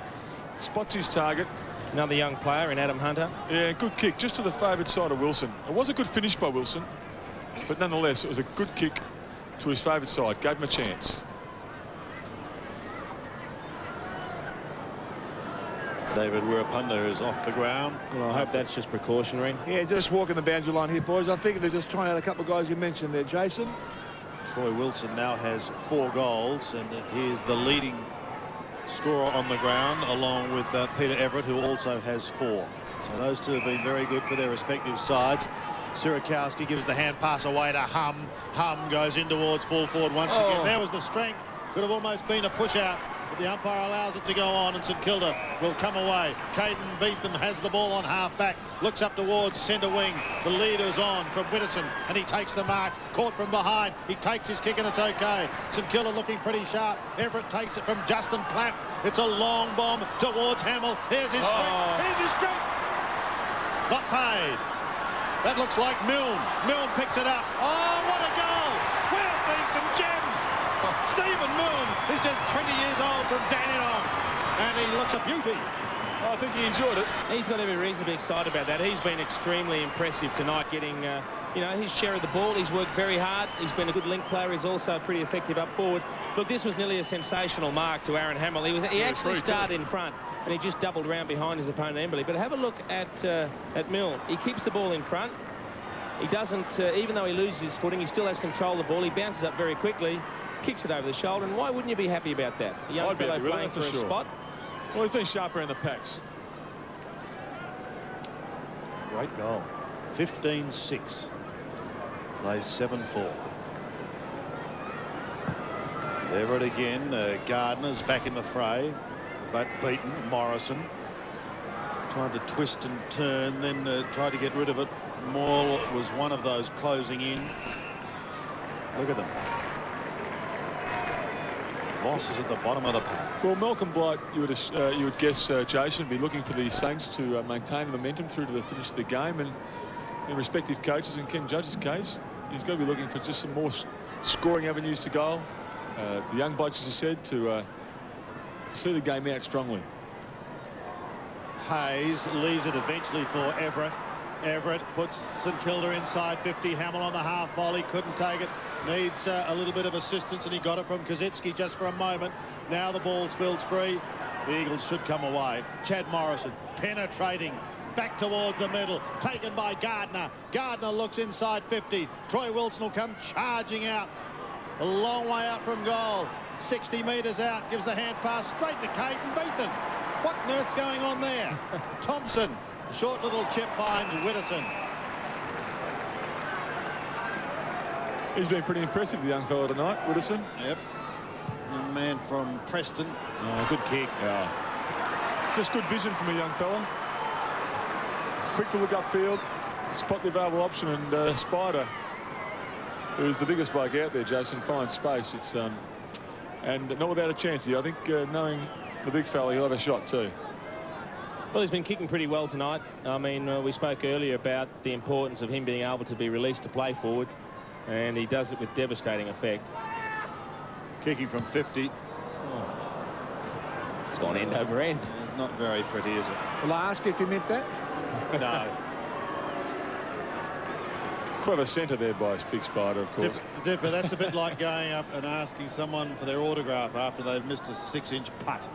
spots his target. Another young player in Adam Hunter. Yeah, good kick, just to the favoured side of Wilson. It was a good finish by Wilson, but nonetheless, it was a good kick to his favoured side. Gave him a chance. David Wirapunda is off the ground. Well, I hope that's just precautionary. Yeah, just walking the boundary line here, boys. I think they're just trying out a couple of guys you mentioned there, Jason. Troy Wilson now has 4 goals, and he is the leading scorer on the ground, along with Peter Everett, who also has 4. So those two have been very good for their respective sides. Sirakowski gives the hand pass away to Hum. Hum goes in towards full forward once again. There was the strength. Could have almost been a push out, but the umpire allows it to go on, and St Kilda will come away. Caden Beetham has the ball on half-back, looks up towards centre wing. The leader's on from Whittison, and he takes the mark. Caught from behind. He takes his kick, and it's okay. St Kilda looking pretty sharp. Everett takes it from Justin Clapp. It's a long bomb towards Hamill. There's his strength. Here's his strength. Not paid. That looks like Milne. Milne picks it up. Oh, what a goal! We're seeing some gems. Stephen Milne is just 20 years old from Dandenong, and he looks a beauty. I think he enjoyed it. He's got every reason to be excited about that. He's been extremely impressive tonight, getting you know, his share of the ball. He's worked very hard. He's been a good link player. He's also pretty effective up forward. Look, this was nearly a sensational mark to Aaron Hamill. He actually started in front, and he just doubled around behind his opponent Emberley. But have a look at Milne. He keeps the ball in front. He doesn't, even though he loses his footing, he still has control of the ball. He bounces up very quickly, kicks it over the shoulder, and why wouldn't you be happy about that? A young fellow playing for a spot. Well, he's been sharper in the packs. Great goal. 15-6. Plays 7-4. Everett again. Gardner's back in the fray, but beaten. Morrison tried to twist and turn, then tried to get rid of it. Moyle was one of those closing in. Look at them. Voss is at the bottom of the pack. Well, Malcolm Blight, you would guess, Jason, be looking for the Saints to maintain momentum through to the finish of the game, and in respective coaches, in Ken Judge's case, he's going to be looking for just some more scoring avenues to goal. The young blokes, as I said, to see the game out strongly. Hayes leaves it eventually for Everett. Everett puts St Kilda inside 50. Hamill on the half volley, couldn't take it. Needs a little bit of assistance, and he got it from Kozetski just for a moment. Now the ball spills free. The Eagles should come away. Chad Morrison penetrating back towards the middle, taken by Gardner. Gardner looks inside 50. Troy Wilson will come charging out, a long way out from goal. 60 metres out, gives the hand pass straight to Caden Beetham. What on earth's going on there? Thompson. Short little chip finds Whittison. He's been pretty impressive, the young fellow tonight, Whittison. Yep. Young man from Preston. Oh, good kick. Yeah. Just good vision from a young fella. Quick to look upfield, spot the available option, and Spider, who's the biggest bloke out there, Jason, finds space. It's and not without a chance here. I think knowing the big fella, he'll have a shot too. Well, he's been kicking pretty well tonight. I mean, we spoke earlier about the importance of him being able to be released to play forward, and he does it with devastating effect. Kicking from 50. It's gone end over end. Not very pretty, is it? Will I ask if you meant that? No. Clever centre there by Big Spider, of course. But that's a bit like going up and asking someone for their autograph after they've missed a 6-inch putt.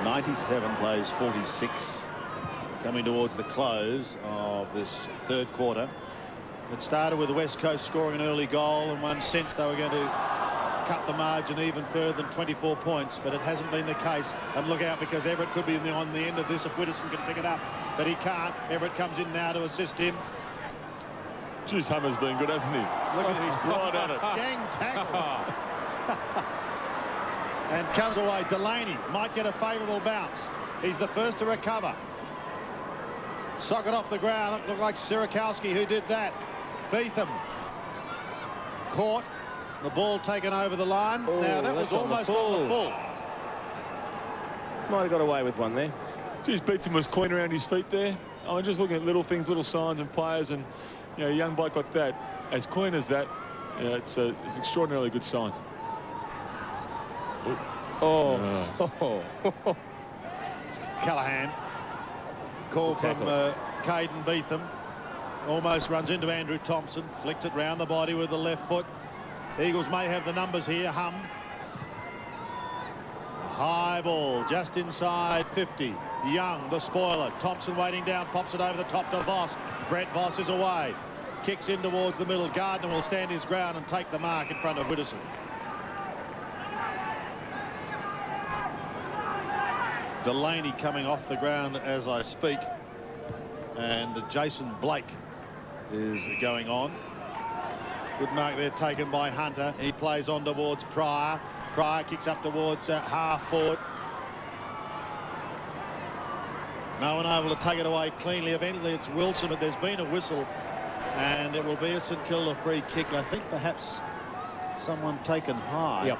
'97 plays 46, coming towards the close of this third quarter. It started with the West Coast scoring an early goal, and one sensed they were going to cut the margin even further than 24 points, but it hasn't been the case. And look out, because Everett could be on the end of this if Widdowson can pick it up, but he can't. Everett comes in now to assist him. Geez, Hummer's been good, hasn't he? Look at his right at it. Gang tackle. And comes away. Delaney might get a favourable bounce. He's the first to recover. Sock it off the ground. Looked like Sirakowski who did that. Beetham caught. The ball taken over the line. Oh, now that was almost on the full. Might have got away with one there. Geez, Beetham was clean around his feet there. I'm just looking at little things, little signs and players, and you know, a young bloke like that, as clean as that, you know, it's an extraordinarily good sign. Callahan. Call from Caden Beetham. Almost runs into Andrew Thompson. Flicked it round the body with the left foot. Eagles may have the numbers here. Hum. High ball just inside 50. Young, the spoiler. Thompson waiting down, pops it over the top to Voss. Brett Voss is away. Kicks in towards the middle. Gardner will stand his ground and take the mark in front of Widdowson. Delaney coming off the ground as I speak. And Jason Blake is going on. Good mark there taken by Hunter. He plays on towards Pryor. Pryor kicks up towards half forward. No one able to take it away cleanly. Eventually it's Wilson, but there's been a whistle, and it will be a St Kilda free kick. I think perhaps someone taken high. Yep.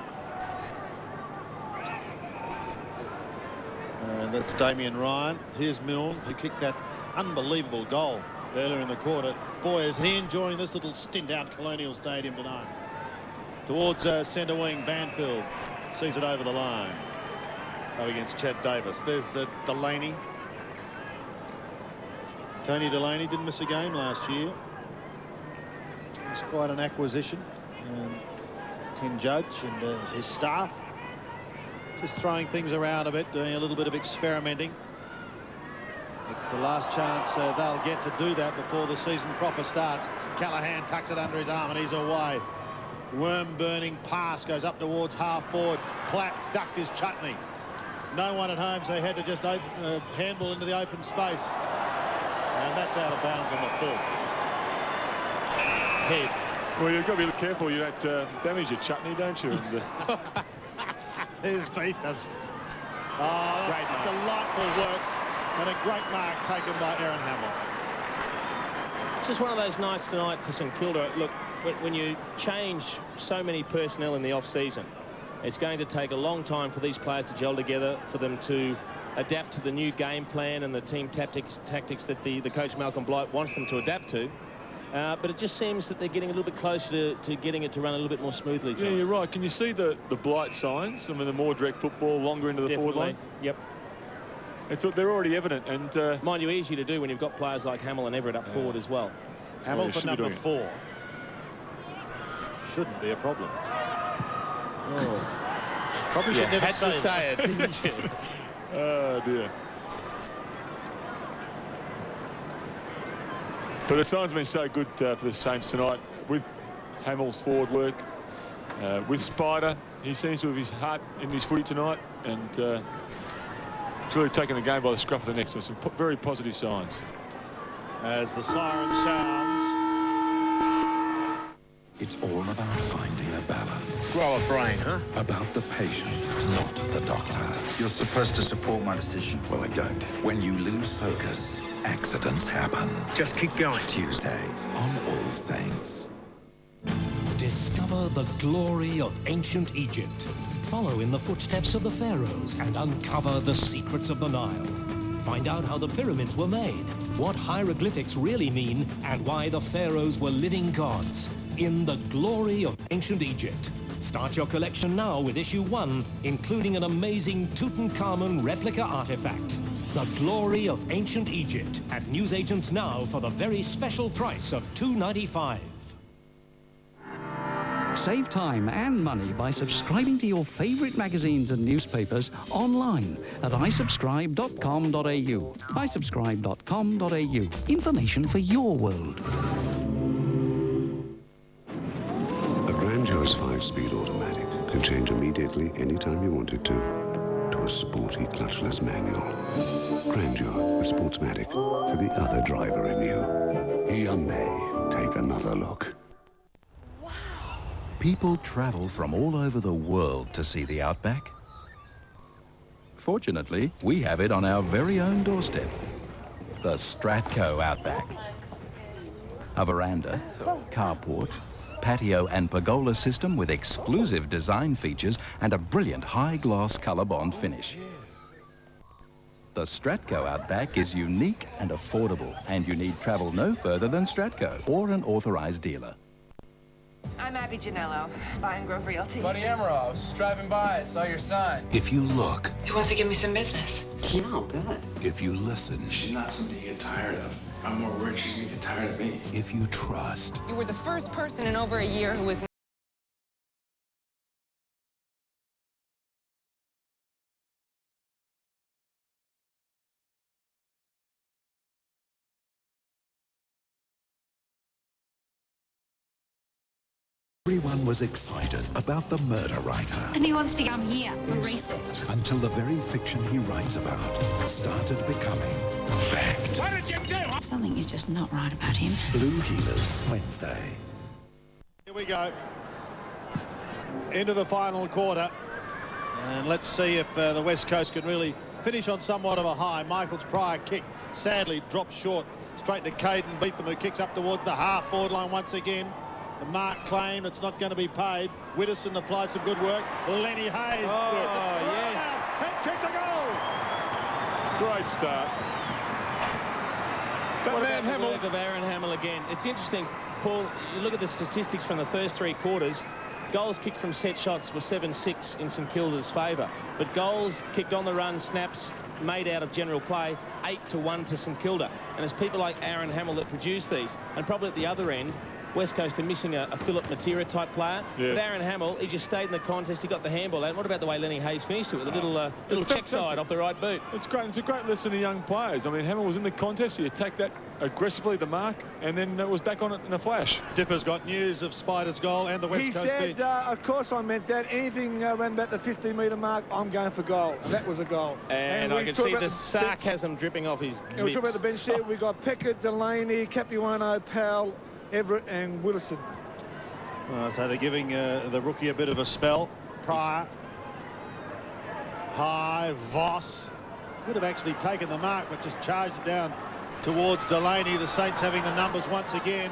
And that's Damien Ryan. Here's Milne, who kicked that unbelievable goal earlier in the quarter. Boy, is he enjoying this little stint out Colonial Stadium tonight. Towards centre wing, Banfield sees it over the line. Up against Chad Davis. There's Delaney. Tony Delaney didn't miss a game last year. It's quite an acquisition. And Ken Judge and his staff just throwing things around a bit, doing a little bit of experimenting. It's the last chance they'll get to do that before the season proper starts. Callahan tucks it under his arm and he's away. Worm-burning pass goes up towards half forward. Platt ducked his chutney. No one at home, so they had to just handball into the open space. And that's out of bounds on the full. It's head. Well, you've got to be careful you don't damage your chutney, don't you? And, There's Beetham. Oh, that's delightful work. And a great mark taken by Aaron Hamill. It's just one of those nights tonight for St Kilda. Look, when you change so many personnel in the off-season, it's going to take a long time for these players to gel together, for them to adapt to the new game plan and the team tactics that the coach Malcolm Blight wants them to adapt to. But it just seems that they're getting a little bit closer to getting it to run a little bit more smoothly. yeah, you're right. Can you see the Blight signs? I mean, the more direct football, longer into the forward line. Yep. They're already evident, and mind you, easy to do when you've got players like Hamill and Everett up forward as well. Hamill for number 4. Shouldn't be a problem. Oh. Probably should never had to say it, didn't you? Oh dear. But the sign's been so good for the Saints tonight, with Hamill's forward work, with Spider. He seems to have his heart in his footy tonight, and it's really taken the game by the scruff of the neck. So some very positive signs. As the siren sounds. It's all about finding a balance. Grow a brain, huh? About the patient, not the doctor. You're supposed to support my decision. Well, I don't. When you lose focus, accidents happen. Just keep going. Tuesday on All Saints. Discover the glory of ancient Egypt. Follow in the footsteps of the pharaohs and uncover the secrets of the Nile. Find out how the pyramids were made, what hieroglyphics really mean, and why the pharaohs were living gods. In the glory of ancient Egypt. Start your collection now with issue 1, including an amazing Tutankhamun replica artifact. The glory of ancient Egypt at newsagents now for the very special price of $2.95. Save time and money by subscribing to your favourite magazines and newspapers online at isubscribe.com.au. isubscribe.com.au. Information for your world. A Grandio's 5-speed automatic can change immediately anytime you want it to a sporty clutchless manual. Grandeur, a Sportsmatic, for the other driver in you. Hyundai, take another look. People travel from all over the world to see the Outback. Fortunately, we have it on our very own doorstep. The Stratco Outback. A veranda, carport, patio and pergola system with exclusive design features and a brilliant high-gloss colour bond finish. The Stratco Outback is unique and affordable, and you need travel no further than Stratco or an authorised dealer. I'm Abby Janello, Buy and Grove Realty. Buddy Emerald, I was just driving by, I saw your sign. If you look. He wants to give me some business. Yeah, I'll bet. If you listen. She's not somebody you get tired of. I'm more worried she's gonna get tired of me. If you trust. You were the first person in over a year who was Everyone was excited about the murder writer. And he wants to come here for research. Until the very fiction he writes about started becoming fact. What did you do? Something is just not right about him. Blue Healers, Wednesday. Here we go. Into the final quarter. And let's see if the West Coast can really finish on somewhat of a high. Michael's prior kick sadly dropped short. Straight to Caden Beetham, who kicks up towards the half-forward line once again. The mark claim, it's not going to be paid. Widdowson applied some good work. Lenny Hayes. Oh, yes. And kicks a goal. Great start. What about the work of Aaron Hamill again? It's interesting, Paul, you look at the statistics from the first 3 quarters. Goals kicked from set shots were 7-6 in St Kilda's favour. But goals kicked on the run, snaps, made out of general play, 8-1 to St Kilda. And it's people like Aaron Hamill that produce these. And probably at the other end, West Coast are missing a Philip Matera type player. Yeah. But Aaron Hamill, he just stayed in the contest. He got the handball out. What about the way Lenny Hayes finished it with a little check side off the right boot? It's great. It's a great lesson to young players. I mean, Hamill was in the contest. He attacked that aggressively, the mark, and then was back on it in a flash. Dipper's got news of Spider's goal and the West Coast bench. He said, of course I meant that. Anything around about the 50-metre mark, I'm going for goal. And that was a goal. And I can see the sarcasm dripping off his lips. We talk about the bench there. We've got Peckett, Delaney, Capuano, Powell, Everett and Wilson. So they're giving the rookie a bit of a spell. Pryor, High, Voss could have actually taken the mark, but just charged it down towards Delaney. The Saints having the numbers once again.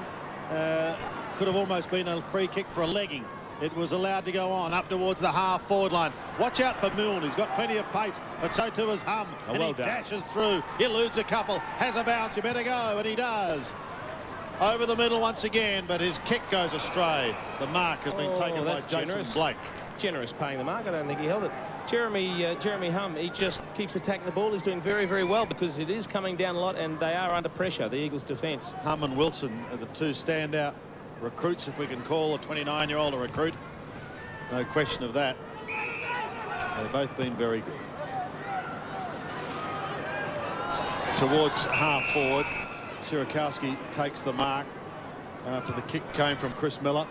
Could have almost been a free kick for a legging. It was allowed to go on up towards the half-forward line. Watch out for Milne. He's got plenty of pace, but so too is Hum. And he dashes through. He eludes a couple. Has a bounce. You better go. And he does. Over the middle once again, but his kick goes astray. The mark has been taken by Jason Blake. Generous paying the mark. I don't think he held it. Jeremy Hum, he just keeps attacking the ball. He's doing very, very well because it is coming down a lot and they are under pressure, the Eagles' defence. Hum and Wilson are the 2 standout recruits, if we can call a 29-year-old a recruit. No question of that. They've both been very good. Towards half-forward. Sierakowski takes the mark after the kick came from Chris Miller.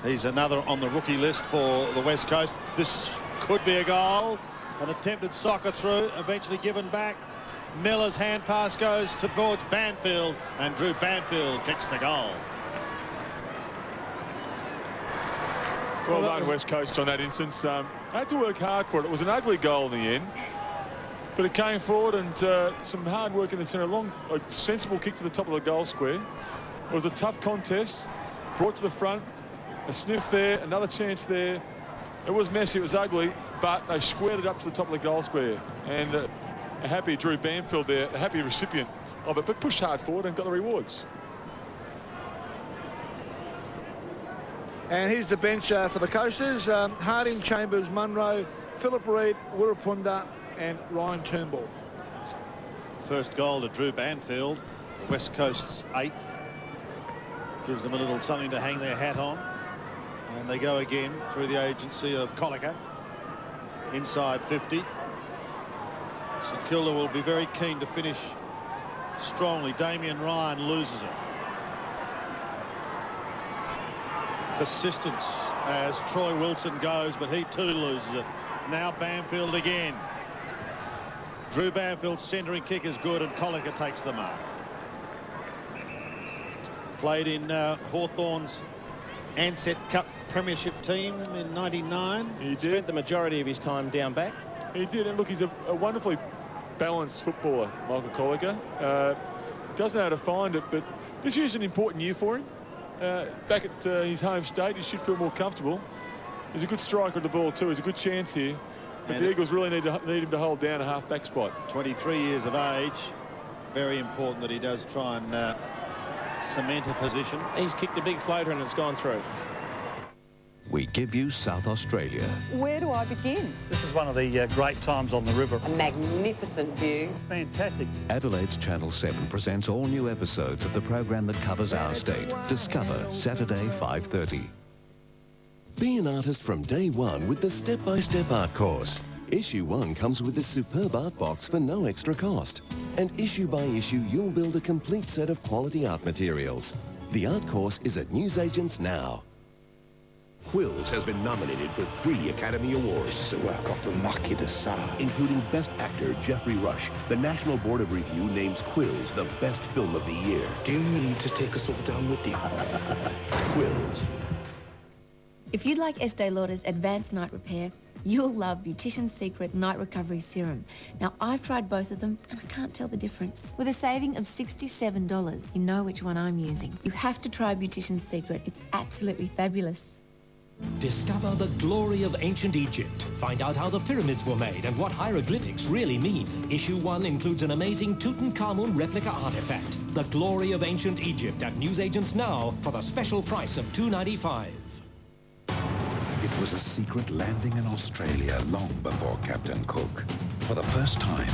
He's another on the rookie list for the West Coast. This could be a goal. An attempted soccer through, eventually given back. Miller's hand pass goes towards Banfield, and Drew Banfield kicks the goal. Well done, West Coast, on that instance. I had to work hard for it. It was an ugly goal in the end. But it came forward and some hard work in the centre. A sensible kick to the top of the goal square. It was a tough contest. Brought to the front. A sniff there, another chance there. It was messy, it was ugly, but they squared it up to the top of the goal square. And a happy Drew Banfield there, a happy recipient of it, but pushed hard forward and got the rewards. And here's the bench for the Coasters. Harding, Chambers, Munro, Philip Reid, Wirrapunda and Ryan Turnbull. First goal to Drew Banfield, the West Coast's 8th. Gives them a little something to hang their hat on. And they go again through the agency of Colliker. Inside 50. St Kilda will be very keen to finish strongly. Damien Ryan loses it. Persistence as Troy Wilson goes, but he too loses it. Now Banfield again. Drew Banfield's centering kick is good and Colliker takes the mark. Played in Hawthorn's Ansett Cup Premiership team in '99. He spent the majority of his time down back. He did, and look, he's a wonderfully balanced footballer, Michael Colliker. Doesn't know how to find it, but this year's an important year for him. Back at his home state, he should feel more comfortable. He's a good striker of the ball too. He's a good chance here. But the Eagles really need him to hold down a half-back spot. 23 years of age. Very important that he does try and cement a position. He's kicked a big floater and it's gone through. We give you South Australia. Where do I begin? This is one of the great times on the river. A magnificent view. Fantastic. Adelaide's Channel 7 presents all new episodes of the program that covers our state. Discover, Saturday, 5:30. Be an artist from day one with the step-by-step art course. Issue 1 comes with this superb art box for no extra cost. And issue by issue, you'll build a complete set of quality art materials. The art course is at newsagents now. Quills has been nominated for 3 Academy Awards. It's the work of the Marquis de Sade. Including Best Actor Geoffrey Rush. The National Board of Review names Quills the best film of the year. Do you mean to take us all down with you? Quills. If you'd like Estee Lauder's Advanced Night Repair, you'll love Beautician's Secret Night Recovery Serum. Now, I've tried both of them, and I can't tell the difference. With a saving of $67, you know which one I'm using. You have to try Beautician's Secret. It's absolutely fabulous. Discover the glory of ancient Egypt. Find out how the pyramids were made and what hieroglyphics really mean. Issue 1 includes an amazing Tutankhamun replica artifact. The glory of ancient Egypt at newsagents now for the special price of $2.95. It was a secret landing in Australia long before Captain Cook. For the first time,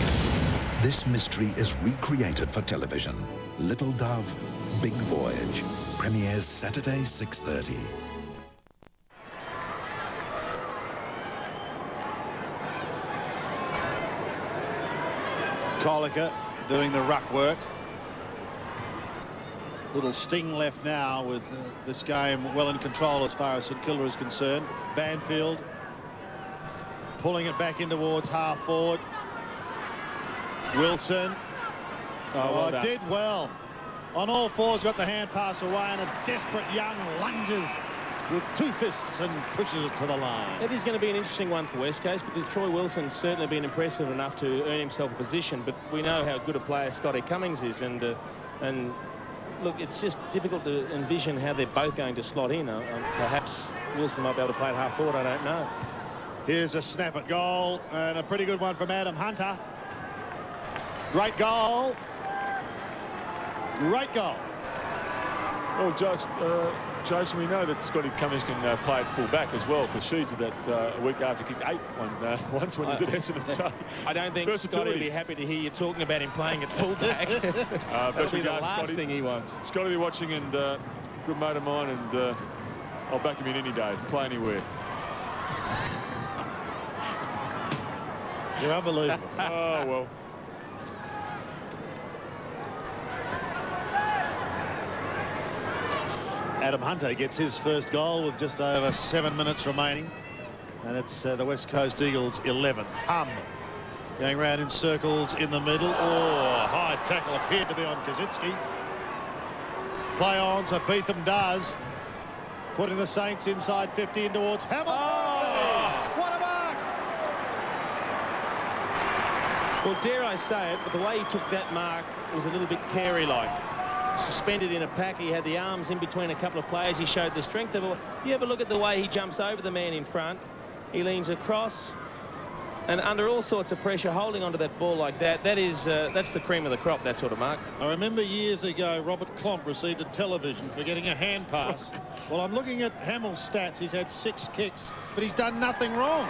this mystery is recreated for television. Little Dove, Big Voyage. Premieres Saturday, 6:30. Colliker doing the ruck work. Little sting left now with this game well in control as far as St Kilda is concerned. Banfield pulling it back in towards half forward. Wilson did well. On all fours, got the hand pass away, and a desperate Young lunges with 2 fists and pushes it to the line. It is going to be an interesting one for West Coast because Troy Wilson's certainly been impressive enough to earn himself a position, but we know how good a player Scotty Cummings is, and look, it's just difficult to envision how they're both going to slot in. Perhaps Wilson might be able to play at half forward, I don't know. Here's a snap at goal, and a pretty good one from Adam Hunter. Great goal. Great goal. Well, Jason, we know that Scotty Cummings can play at full back as well, because she did that a week after he kicked 8 once when he was at Essendon. So I don't think Scotty will be happy to hear you talking about him playing at full back. That'll be the last thing he wants. Scotty be watching, and good mate of mine, and I'll back him in any day, play anywhere. You're unbelievable. Oh, well. Adam Hunter gets his first goal with just over 7 minutes remaining, and it's the West Coast Eagles' 11th. Hum going round in circles in the middle. Oh, high tackle appeared to be on Kaczynski. Play on, so Beetham does. Putting the Saints inside 50 in towards Hamilton. Oh! What a mark! Well, dare I say it, but the way he took that mark was a little bit carey-like. suspended in a pack. He had the arms in between a couple of players. He showed the strength of it. You ever look at the way he jumps over the man in front? He leans across, and under all sorts of pressure, holding onto that ball like that, that's the cream of the crop, that sort of mark. I remember years ago, Robert Klomp received a television for getting a hand pass. Well, I'm looking at Hamill's stats. He's had 6 kicks, but he's done nothing wrong.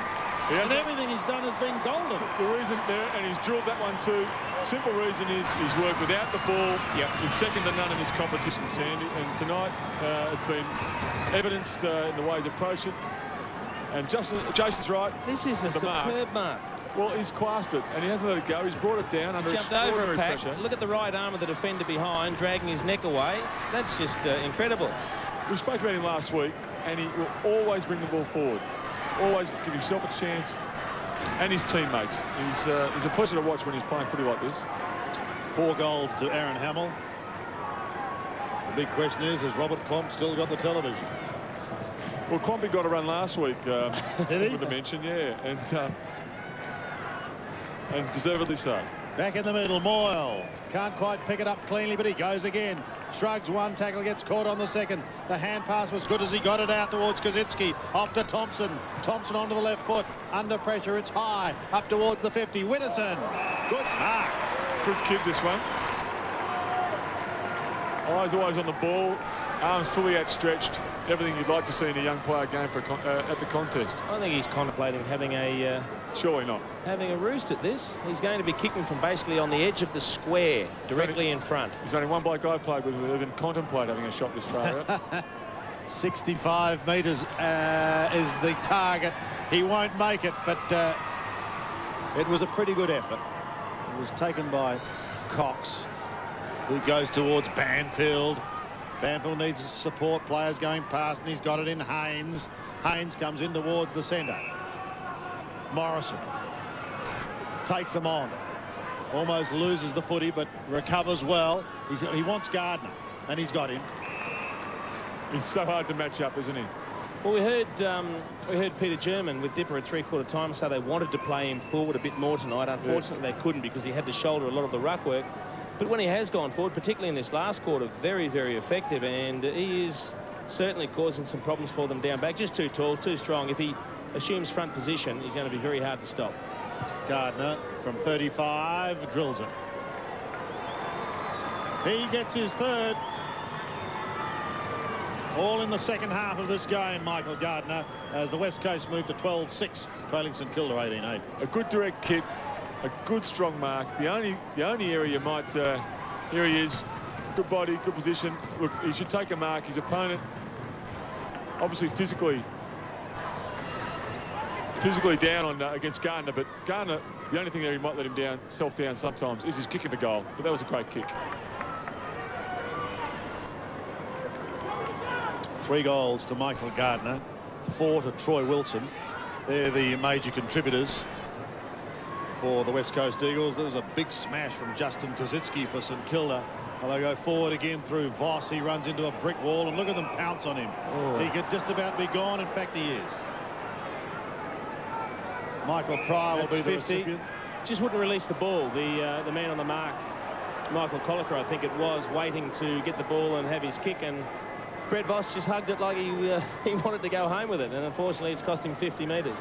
Yeah, and everything he's done has been golden. The reason there, and he's drilled that one too, simple reason is he's worked without the ball. Yep. He's second to none in this competition, Sandy. And tonight, it's been evidenced in the way he's approached it. And Jason's right. This is a superb mark. Well, he's clasped it, and he hasn't let it go. He's brought it down under extraordinary pressure. Look at the right arm of the defender behind, dragging his neck away. That's just incredible. We spoke about him last week, and he will always bring the ball forward. Always give himself a chance, and his teammates. He's a pleasure to watch when he's playing footy like this. 4 goals to Aaron Hamill. The big question is, has Robert Klomp still got the television? Well, Klompy got a run last week. Did he? For the mention, yeah, and deservedly so. Back in the middle, Moyle. Can't quite pick it up cleanly, but he goes again. Shrugs one tackle, gets caught on the second. The hand pass was good as he got it out towards Kozinski. Off to Thompson. Thompson onto the left foot. Under pressure, it's high. Up towards the 50. Widdowson. Good mark. Good kid, this one. Eyes always on the ball. Arms fully outstretched. Everything you'd like to see in a young player game for at the contest. I think he's contemplating having a... Surely not. Having a roost at this. He's going to be kicking from basically on the edge of the square, directly in front. There's only one bloke I played with who even contemplate having a shot this far out. 65 metres is the target. He won't make it, but it was a pretty good effort. It was taken by Cox, who goes towards Banfield. Banfield needs support, players going past, and he's got it in Haynes. Haynes comes in towards the centre. Morrison takes him on. Almost loses the footy, but recovers well. He wants Gardner, and he's got him. He's so hard to match up, isn't he? Well, we heard Peter German with Dipper at 3/4 time say they wanted to play him forward a bit more tonight. Unfortunately, they couldn't because he had to shoulder a lot of the ruck work. But when he has gone forward, particularly in this last quarter, very, very effective, and he is certainly causing some problems for them down back. Just too tall, too strong. If he assumes front position, he's going to be very hard to stop. Gardner from 35 drills it. He gets his third. All in the second half of this game, Michael Gardner, as the West Coast moved to 12-6, trailing St Kilda 18-8. A good direct kick, a good strong mark. The only area you might here he is, good body, good position. Look, he should take a mark. His opponent, obviously physically down on against Gardner, but Gardner, the only thing that he might let him down, self-down sometimes, is his kick in the goal. But that was a great kick. 3 goals to Michael Gardner, 4 to Troy Wilson. They're the major contributors for the West Coast Eagles. There was a big smash from Justin Kozinski for St Kilda. And they go forward again through Voss. He runs into a brick wall, and look at them pounce on him. Oh. He could just about be gone. In fact, he is. Michael Pryor will be the recipient. Just wouldn't release the ball. The man on the mark, Michael Collicker, I think it was, waiting to get the ball and have his kick, and Brett Voss just hugged it like he wanted to go home with it, and unfortunately it's cost him 50 metres.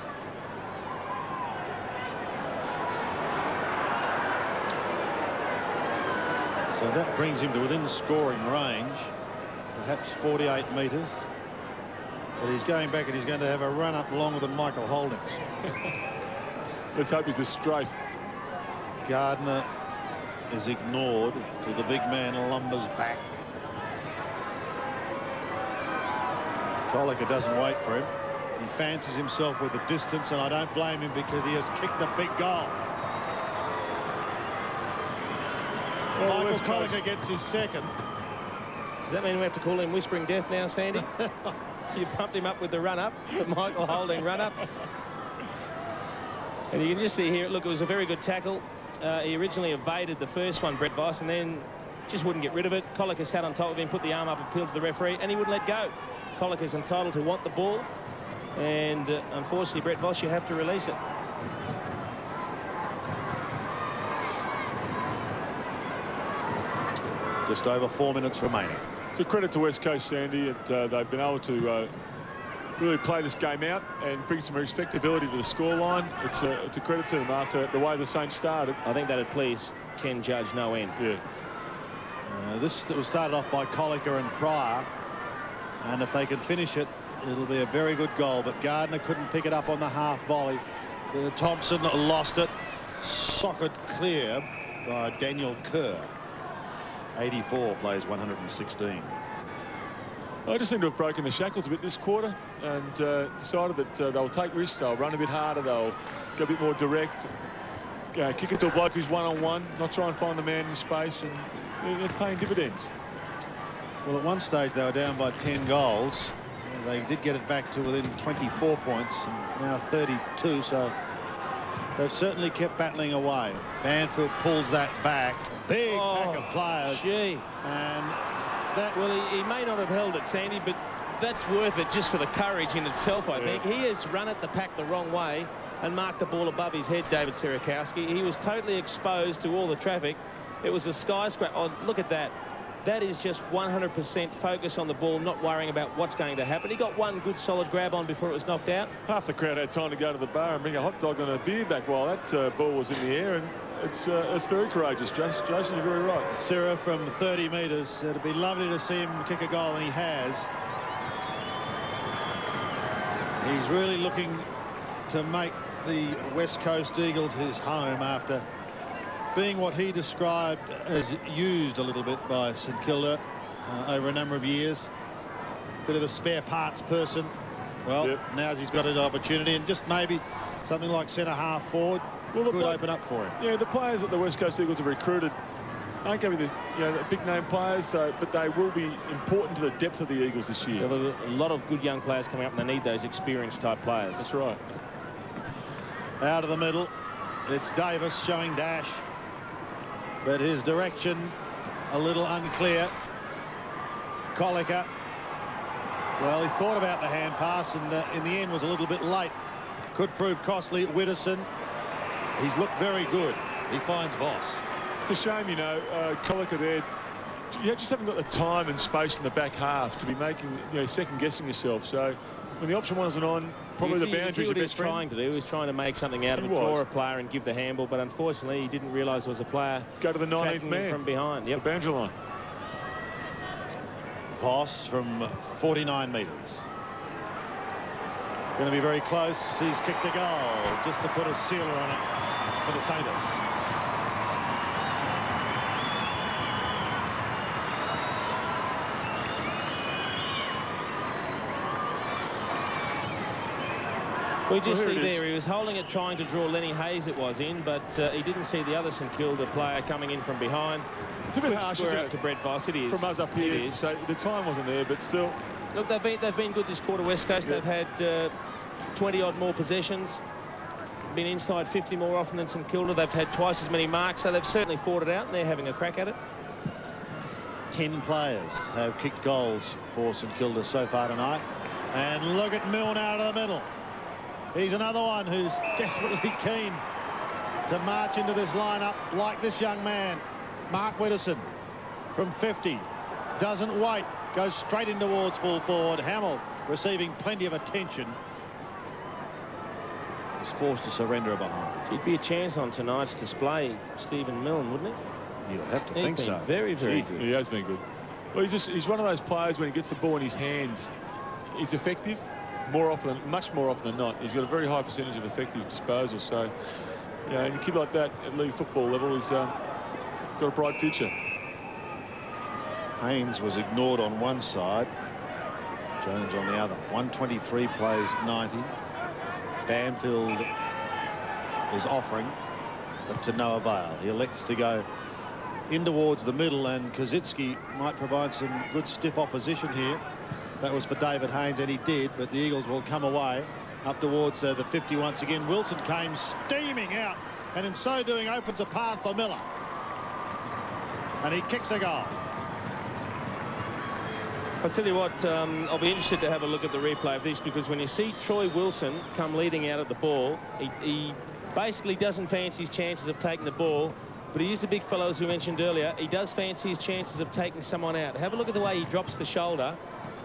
So that brings him to within scoring range, perhaps 48 metres. But he's going back and he's going to have a run up longer than Michael Holdings. Let's hope he's just straight. Gardner is ignored to the big man lumbers back. Collicker doesn't wait for him. He fancies himself with the distance, and I don't blame him because he has kicked a big goal. Well, Michael Collicker gets his second. Does that mean we have to call him Whispering Death now, Sandy? You pumped him up with the run-up, the Michael Holding run-up. And you can just see here, look, it was a very good tackle. He originally evaded the first one, Brett Voss, and then just wouldn't get rid of it. Collicker sat on top of him, put the arm up, appealed to the referee, and he wouldn't let go. Collicker's entitled to want the ball, and unfortunately, Brett Voss, you have to release it. Just over 4 minutes remaining. It's a credit to West Coast, Sandy. They've been able to really play this game out and bring some respectability to the scoreline. It's a credit to them after the way the Saints started. I think that'd please Ken Judge no end. Yeah. This was started off by Colliker and Pryor, and if they can finish it, it'll be a very good goal. But Gardner couldn't pick it up on the half volley. Thompson lost it, socket clear by Daniel Kerr. 84 plays 116. I just seem to have broken the shackles a bit this quarter and decided that they'll take risks, they'll run a bit harder, they'll go a bit more direct, kick it to a bloke who's one-on-one, not try and find the man in space, and it's paying dividends. Well, at one stage they were down by 10 goals. They did get it back to within 24 points, and now 32, so they've certainly kept battling away. Banfield pulls that back. Big pack of players. Gee. And that... Well, he may not have held it, Sandy, but that's worth it just for the courage in itself, I think. He has run at the pack the wrong way and marked the ball above his head, David Sierakowski. He was totally exposed to all the traffic. It was a skyscraper. Oh, look at that. That is just 100% focus on the ball, not worrying about what's going to happen. He got one good solid grab on before it was knocked out. Half the crowd had time to go to the bar and bring a hot dog and a beer back while that ball was in the air, and it's very courageous, Jason. You're very right. Sierra from 30 metres. It'd be lovely to see him kick a goal, and he has. He's really looking to make the West Coast Eagles his home after being what he described as used a little bit by St Kilda over a number of years. Bit of a spare parts person. Well, now he's got an opportunity, and just maybe something like centre half forward could open up for him. Yeah, the players that the West Coast Eagles have recruited aren't going to be the big name players, but they will be important to the depth of the Eagles this year. There are a lot of good young players coming up, and they need those experienced type players. That's right. Out of the middle, it's Davis showing dash, but his direction a little unclear. Colliker, well, he thought about the hand pass, and in the end was a little bit late. Could prove costly. Widdowson, he's looked very good. He finds Voss. It's a shame, Colliker there. You just haven't got the time and space in the back half to be making, second guessing yourself. So when the option wasn't on, probably the boundaries. What he was trying to do, he was trying to make something out of it, draw a player and give the handball, but unfortunately he didn't realise there was a player go to the 19th man from behind. Yep. The boundary line. Voss from 49 metres. Going to be very close. He's kicked a goal just to put a sealer on it for the Saints. We just see there, he was holding it, trying to draw Lenny Hayes, it was in, but he didn't see the other St Kilda player coming in from behind. It's a bit harsh, isn't it? To Brett Voss, it is. From us up here, so the time wasn't there, but still. Look, they've been good this quarter, West Coast. They've had 20-odd more possessions, been inside 50 more often than St Kilda. They've had twice as many marks, so they've certainly fought it out, and they're having a crack at it. 10 players have kicked goals for St Kilda so far tonight. And look at Milne out of the middle. He's another one who's desperately keen to march into this lineup like this young man. Mark Widdowson from 50. Doesn't wait. Goes straight in towards full forward. Hamill receiving plenty of attention. He's forced to surrender a behind. It'd be a chance on tonight's display, Stephen Milne, wouldn't it? You'd have to think so. Very, very good. He has been good. Well, he's one of those players when he gets the ball in his hands, he's effective. Much more often than not. He's got a very high percentage of effective disposal. So, and a kid like that at league football level has got a bright future. Haynes was ignored on one side, Jones on the other. 123 plays 90. Banfield is offering, but to no avail. He elects to go in towards the middle, and Kazitsky might provide some good stiff opposition here. That was for David Haynes, and he did, but the Eagles will come away up towards the 50 once again. Wilson came steaming out, and in so doing opens a path for Miller. And he kicks a goal. I'll tell you what, I'll be interested to have a look at the replay of this, because when you see Troy Wilson come leading out of the ball, he basically doesn't fancy his chances of taking the ball, but he is a big fellow, as we mentioned earlier. He does fancy his chances of taking someone out. Have a look at the way he drops the shoulder,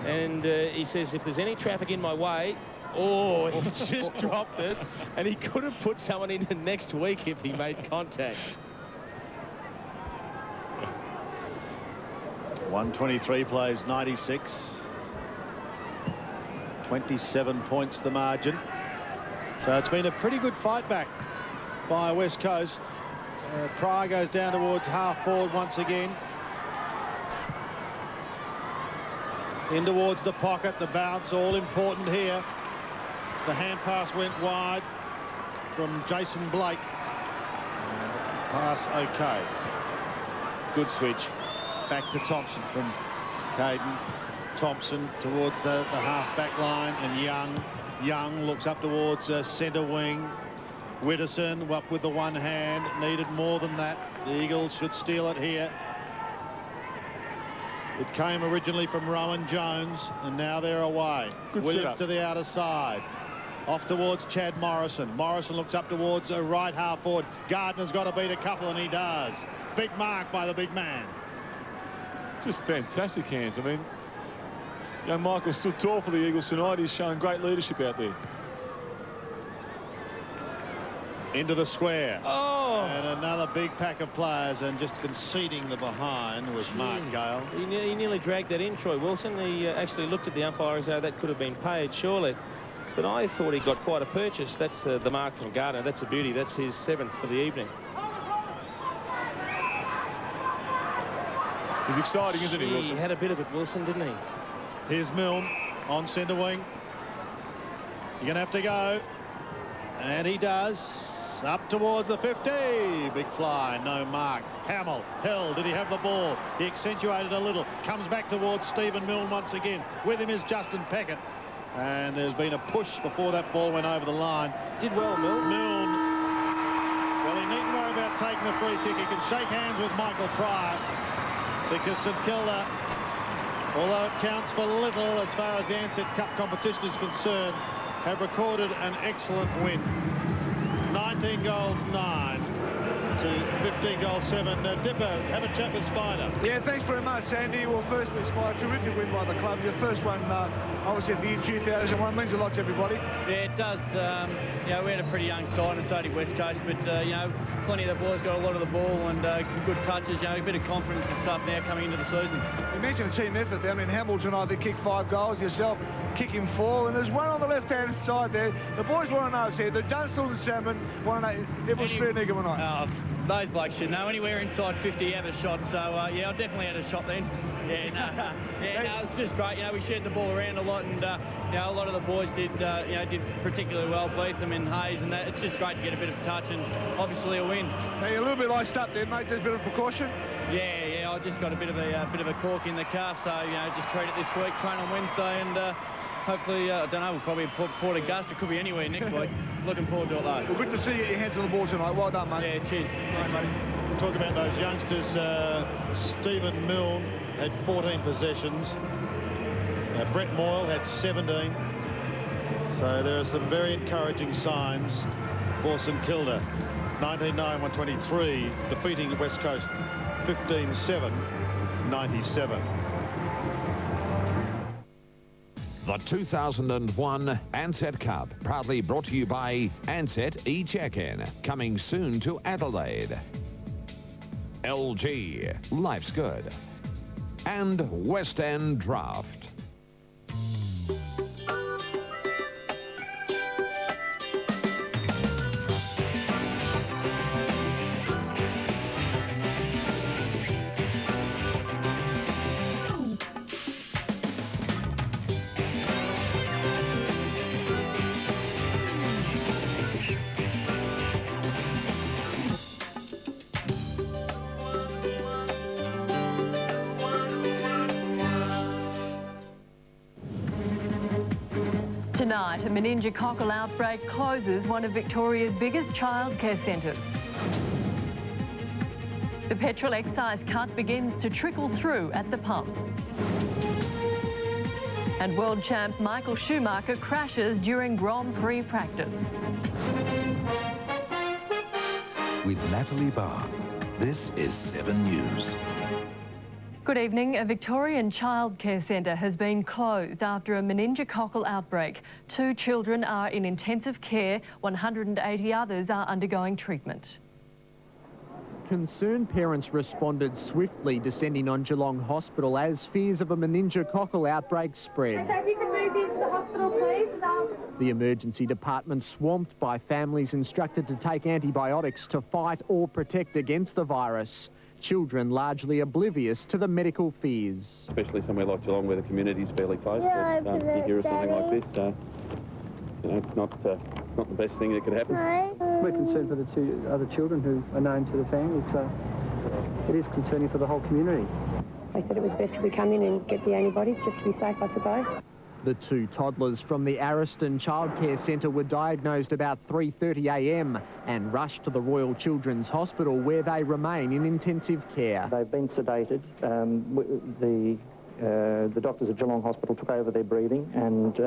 and he says, if there's any traffic in my way, oh, he just dropped it, and he could have put someone into next week if he made contact. 123 plays 96. 27 points the margin. So it's been a pretty good fight back by West Coast. Pryor goes down towards half forward once again. In towards the pocket, the bounce, all important here. The hand pass went wide from Jason Blake. And pass okay. Good switch. Back to Thompson from Caden. Thompson towards the half-back line, and Young looks up towards centre wing. Witterson up with the one hand, needed more than that. The Eagles should steal it here. It came originally from Rowan Jones, and now they're away. Williams to the outer side. Off towards Chad Morrison. Morrison looks up towards a right half forward. Gardner's got to beat a couple, and he does. Big mark by the big man. Just fantastic hands. I mean, young Michael stood tall for the Eagles tonight. He's shown great leadership out there. Into the square. Oh! And another big pack of players, and just conceding the behind was Mark Gale. He nearly dragged that in, Troy Wilson. He actually looked at the umpire as though that could have been paid, surely. But I thought he got quite a purchase. That's the mark from Gardner. That's a beauty. That's his 7th for the evening. He's exciting, isn't he, Wilson? He had a bit of it, Wilson, didn't he? Here's Milne on centre wing. You're going to have to go. And he does. Up towards the 50. Big fly, no mark. Hamill held. Did he have the ball? He accentuated a little. Comes back towards Stephen Milne once again. With him is Justin Peckett. And there's been a push before that ball went over the line. Did well, Milne. Well, he needn't worry about taking the free kick. He can shake hands with Michael Pryor, because St Kilda, although it counts for little as far as the Ansett Cup competition is concerned, have recorded an excellent win. 19 goals 9 to 15 goals 7. Dipper, have a chat with Spider. Yeah, thanks very much, Andy. Well, firstly, Spider, terrific win by the club. Your first one, obviously, at the year 2001 means a lot to everybody. Yeah, it does. You know, we had a pretty young side, and so did West Coast, but you know, plenty of the boys got a lot of the ball and some good touches. You know, a bit of confidence and stuff now coming into the season. You mentioned a team effort there. I mean, Hamilton tonight, they kicked 5 goals. Yourself kicking 4, and there's one on the left-hand side there. The boys want to know, see, the Dunstall and Salmon want to know, it was fair nigger tonight. Those blokes should know. Anywhere inside 50, you have a shot. So, yeah, I definitely had a shot then. Yeah, no, it's just great. You know, we shared the ball around a lot, and you know, a lot of the boys did, you know, did particularly well. Beetham and Hayes, and that. It's just great to get a bit of touch and obviously a win. Now, you're a little bit iced up there, mate. Just a bit of precaution. Yeah, I just got a bit of a cork in the calf, so you know, just treat it this week. Train on Wednesday, and hopefully, I don't know, we'll probably Port Augusta. It could be anywhere next week. Looking forward to it, though. Well, good to see you get your hands on the ball tonight. Well done, mate. Yeah, cheers. Thanks, mate. We'll talk about those youngsters. Stephen Milne had 14 possessions. Brett Moyle had 17. So there are some very encouraging signs for St Kilda. 19-9-123, defeating West Coast 15-7, 97. The 2001 Ansett Cup, proudly brought to you by Ansett e-Check-In, coming soon to Adelaide. LG, life's good. And West End Draft. Tonight, a meningococcal outbreak closes one of Victoria's biggest childcare centres. The petrol excise cut begins to trickle through at the pump. And world champ Michael Schumacher crashes during Grand Prix practice. With Natalie Barr, This is 7 News. Good evening. A Victorian childcare centre has been closed after a meningococcal outbreak. 2 children are in intensive care, 180 others are undergoing treatment. Concerned parents responded swiftly, descending on Geelong Hospital as fears of a meningococcal outbreak spread. So if you can move into the hospital, please. The emergency department swamped by families instructed to take antibiotics to fight or protect against the virus. Children largely oblivious to the medical fears. Especially somewhere like Geelong where the community's fairly close. Yeah, you hear of something like this, it's not the best thing that could happen. We're concerned for the 2 other children who are known to the families, so it is concerning for the whole community. They said it was best if we come in and get the antibodies just to be safe, I suppose. The 2 toddlers from the Ariston Childcare Centre were diagnosed about 3:30 a.m. and rushed to the Royal Children's Hospital, where they remain in intensive care. They've been sedated. The doctors at Geelong Hospital took over their breathing and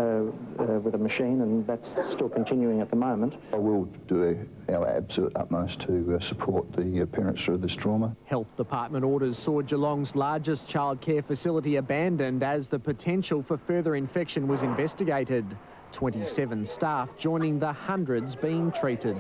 with a machine, and that's still continuing at the moment. I will do our absolute utmost to support the parents through this trauma. Health Department orders saw Geelong's largest childcare facility abandoned as the potential for further infection was investigated. 27 staff joining the hundreds being treated.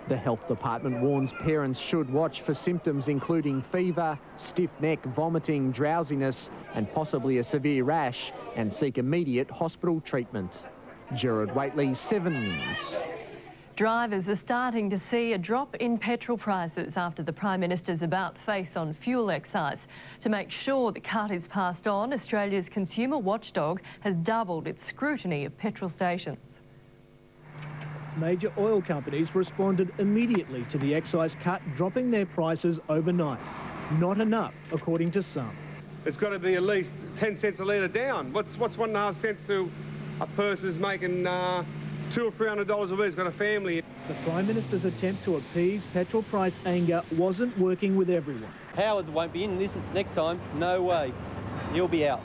The Health Department warns parents should watch for symptoms including fever, stiff neck, vomiting, drowsiness and possibly a severe rash, and seek immediate hospital treatment. Gerard Waitley, 7 News. Drivers are starting to see a drop in petrol prices after the Prime Minister's about-face on fuel excise. To make sure the cut is passed on, Australia's consumer watchdog has doubled its scrutiny of petrol stations. Major oil companies responded immediately to the excise cut, dropping their prices overnight. Not enough, according to some. It's got to be at least 10 cents a litre down. What's 1.5 cents to a person who's making $200 or $300 a week, has got a family? The Prime Minister's attempt to appease petrol price anger wasn't working with everyone. Howard won't be in this next time. No way. He'll be out.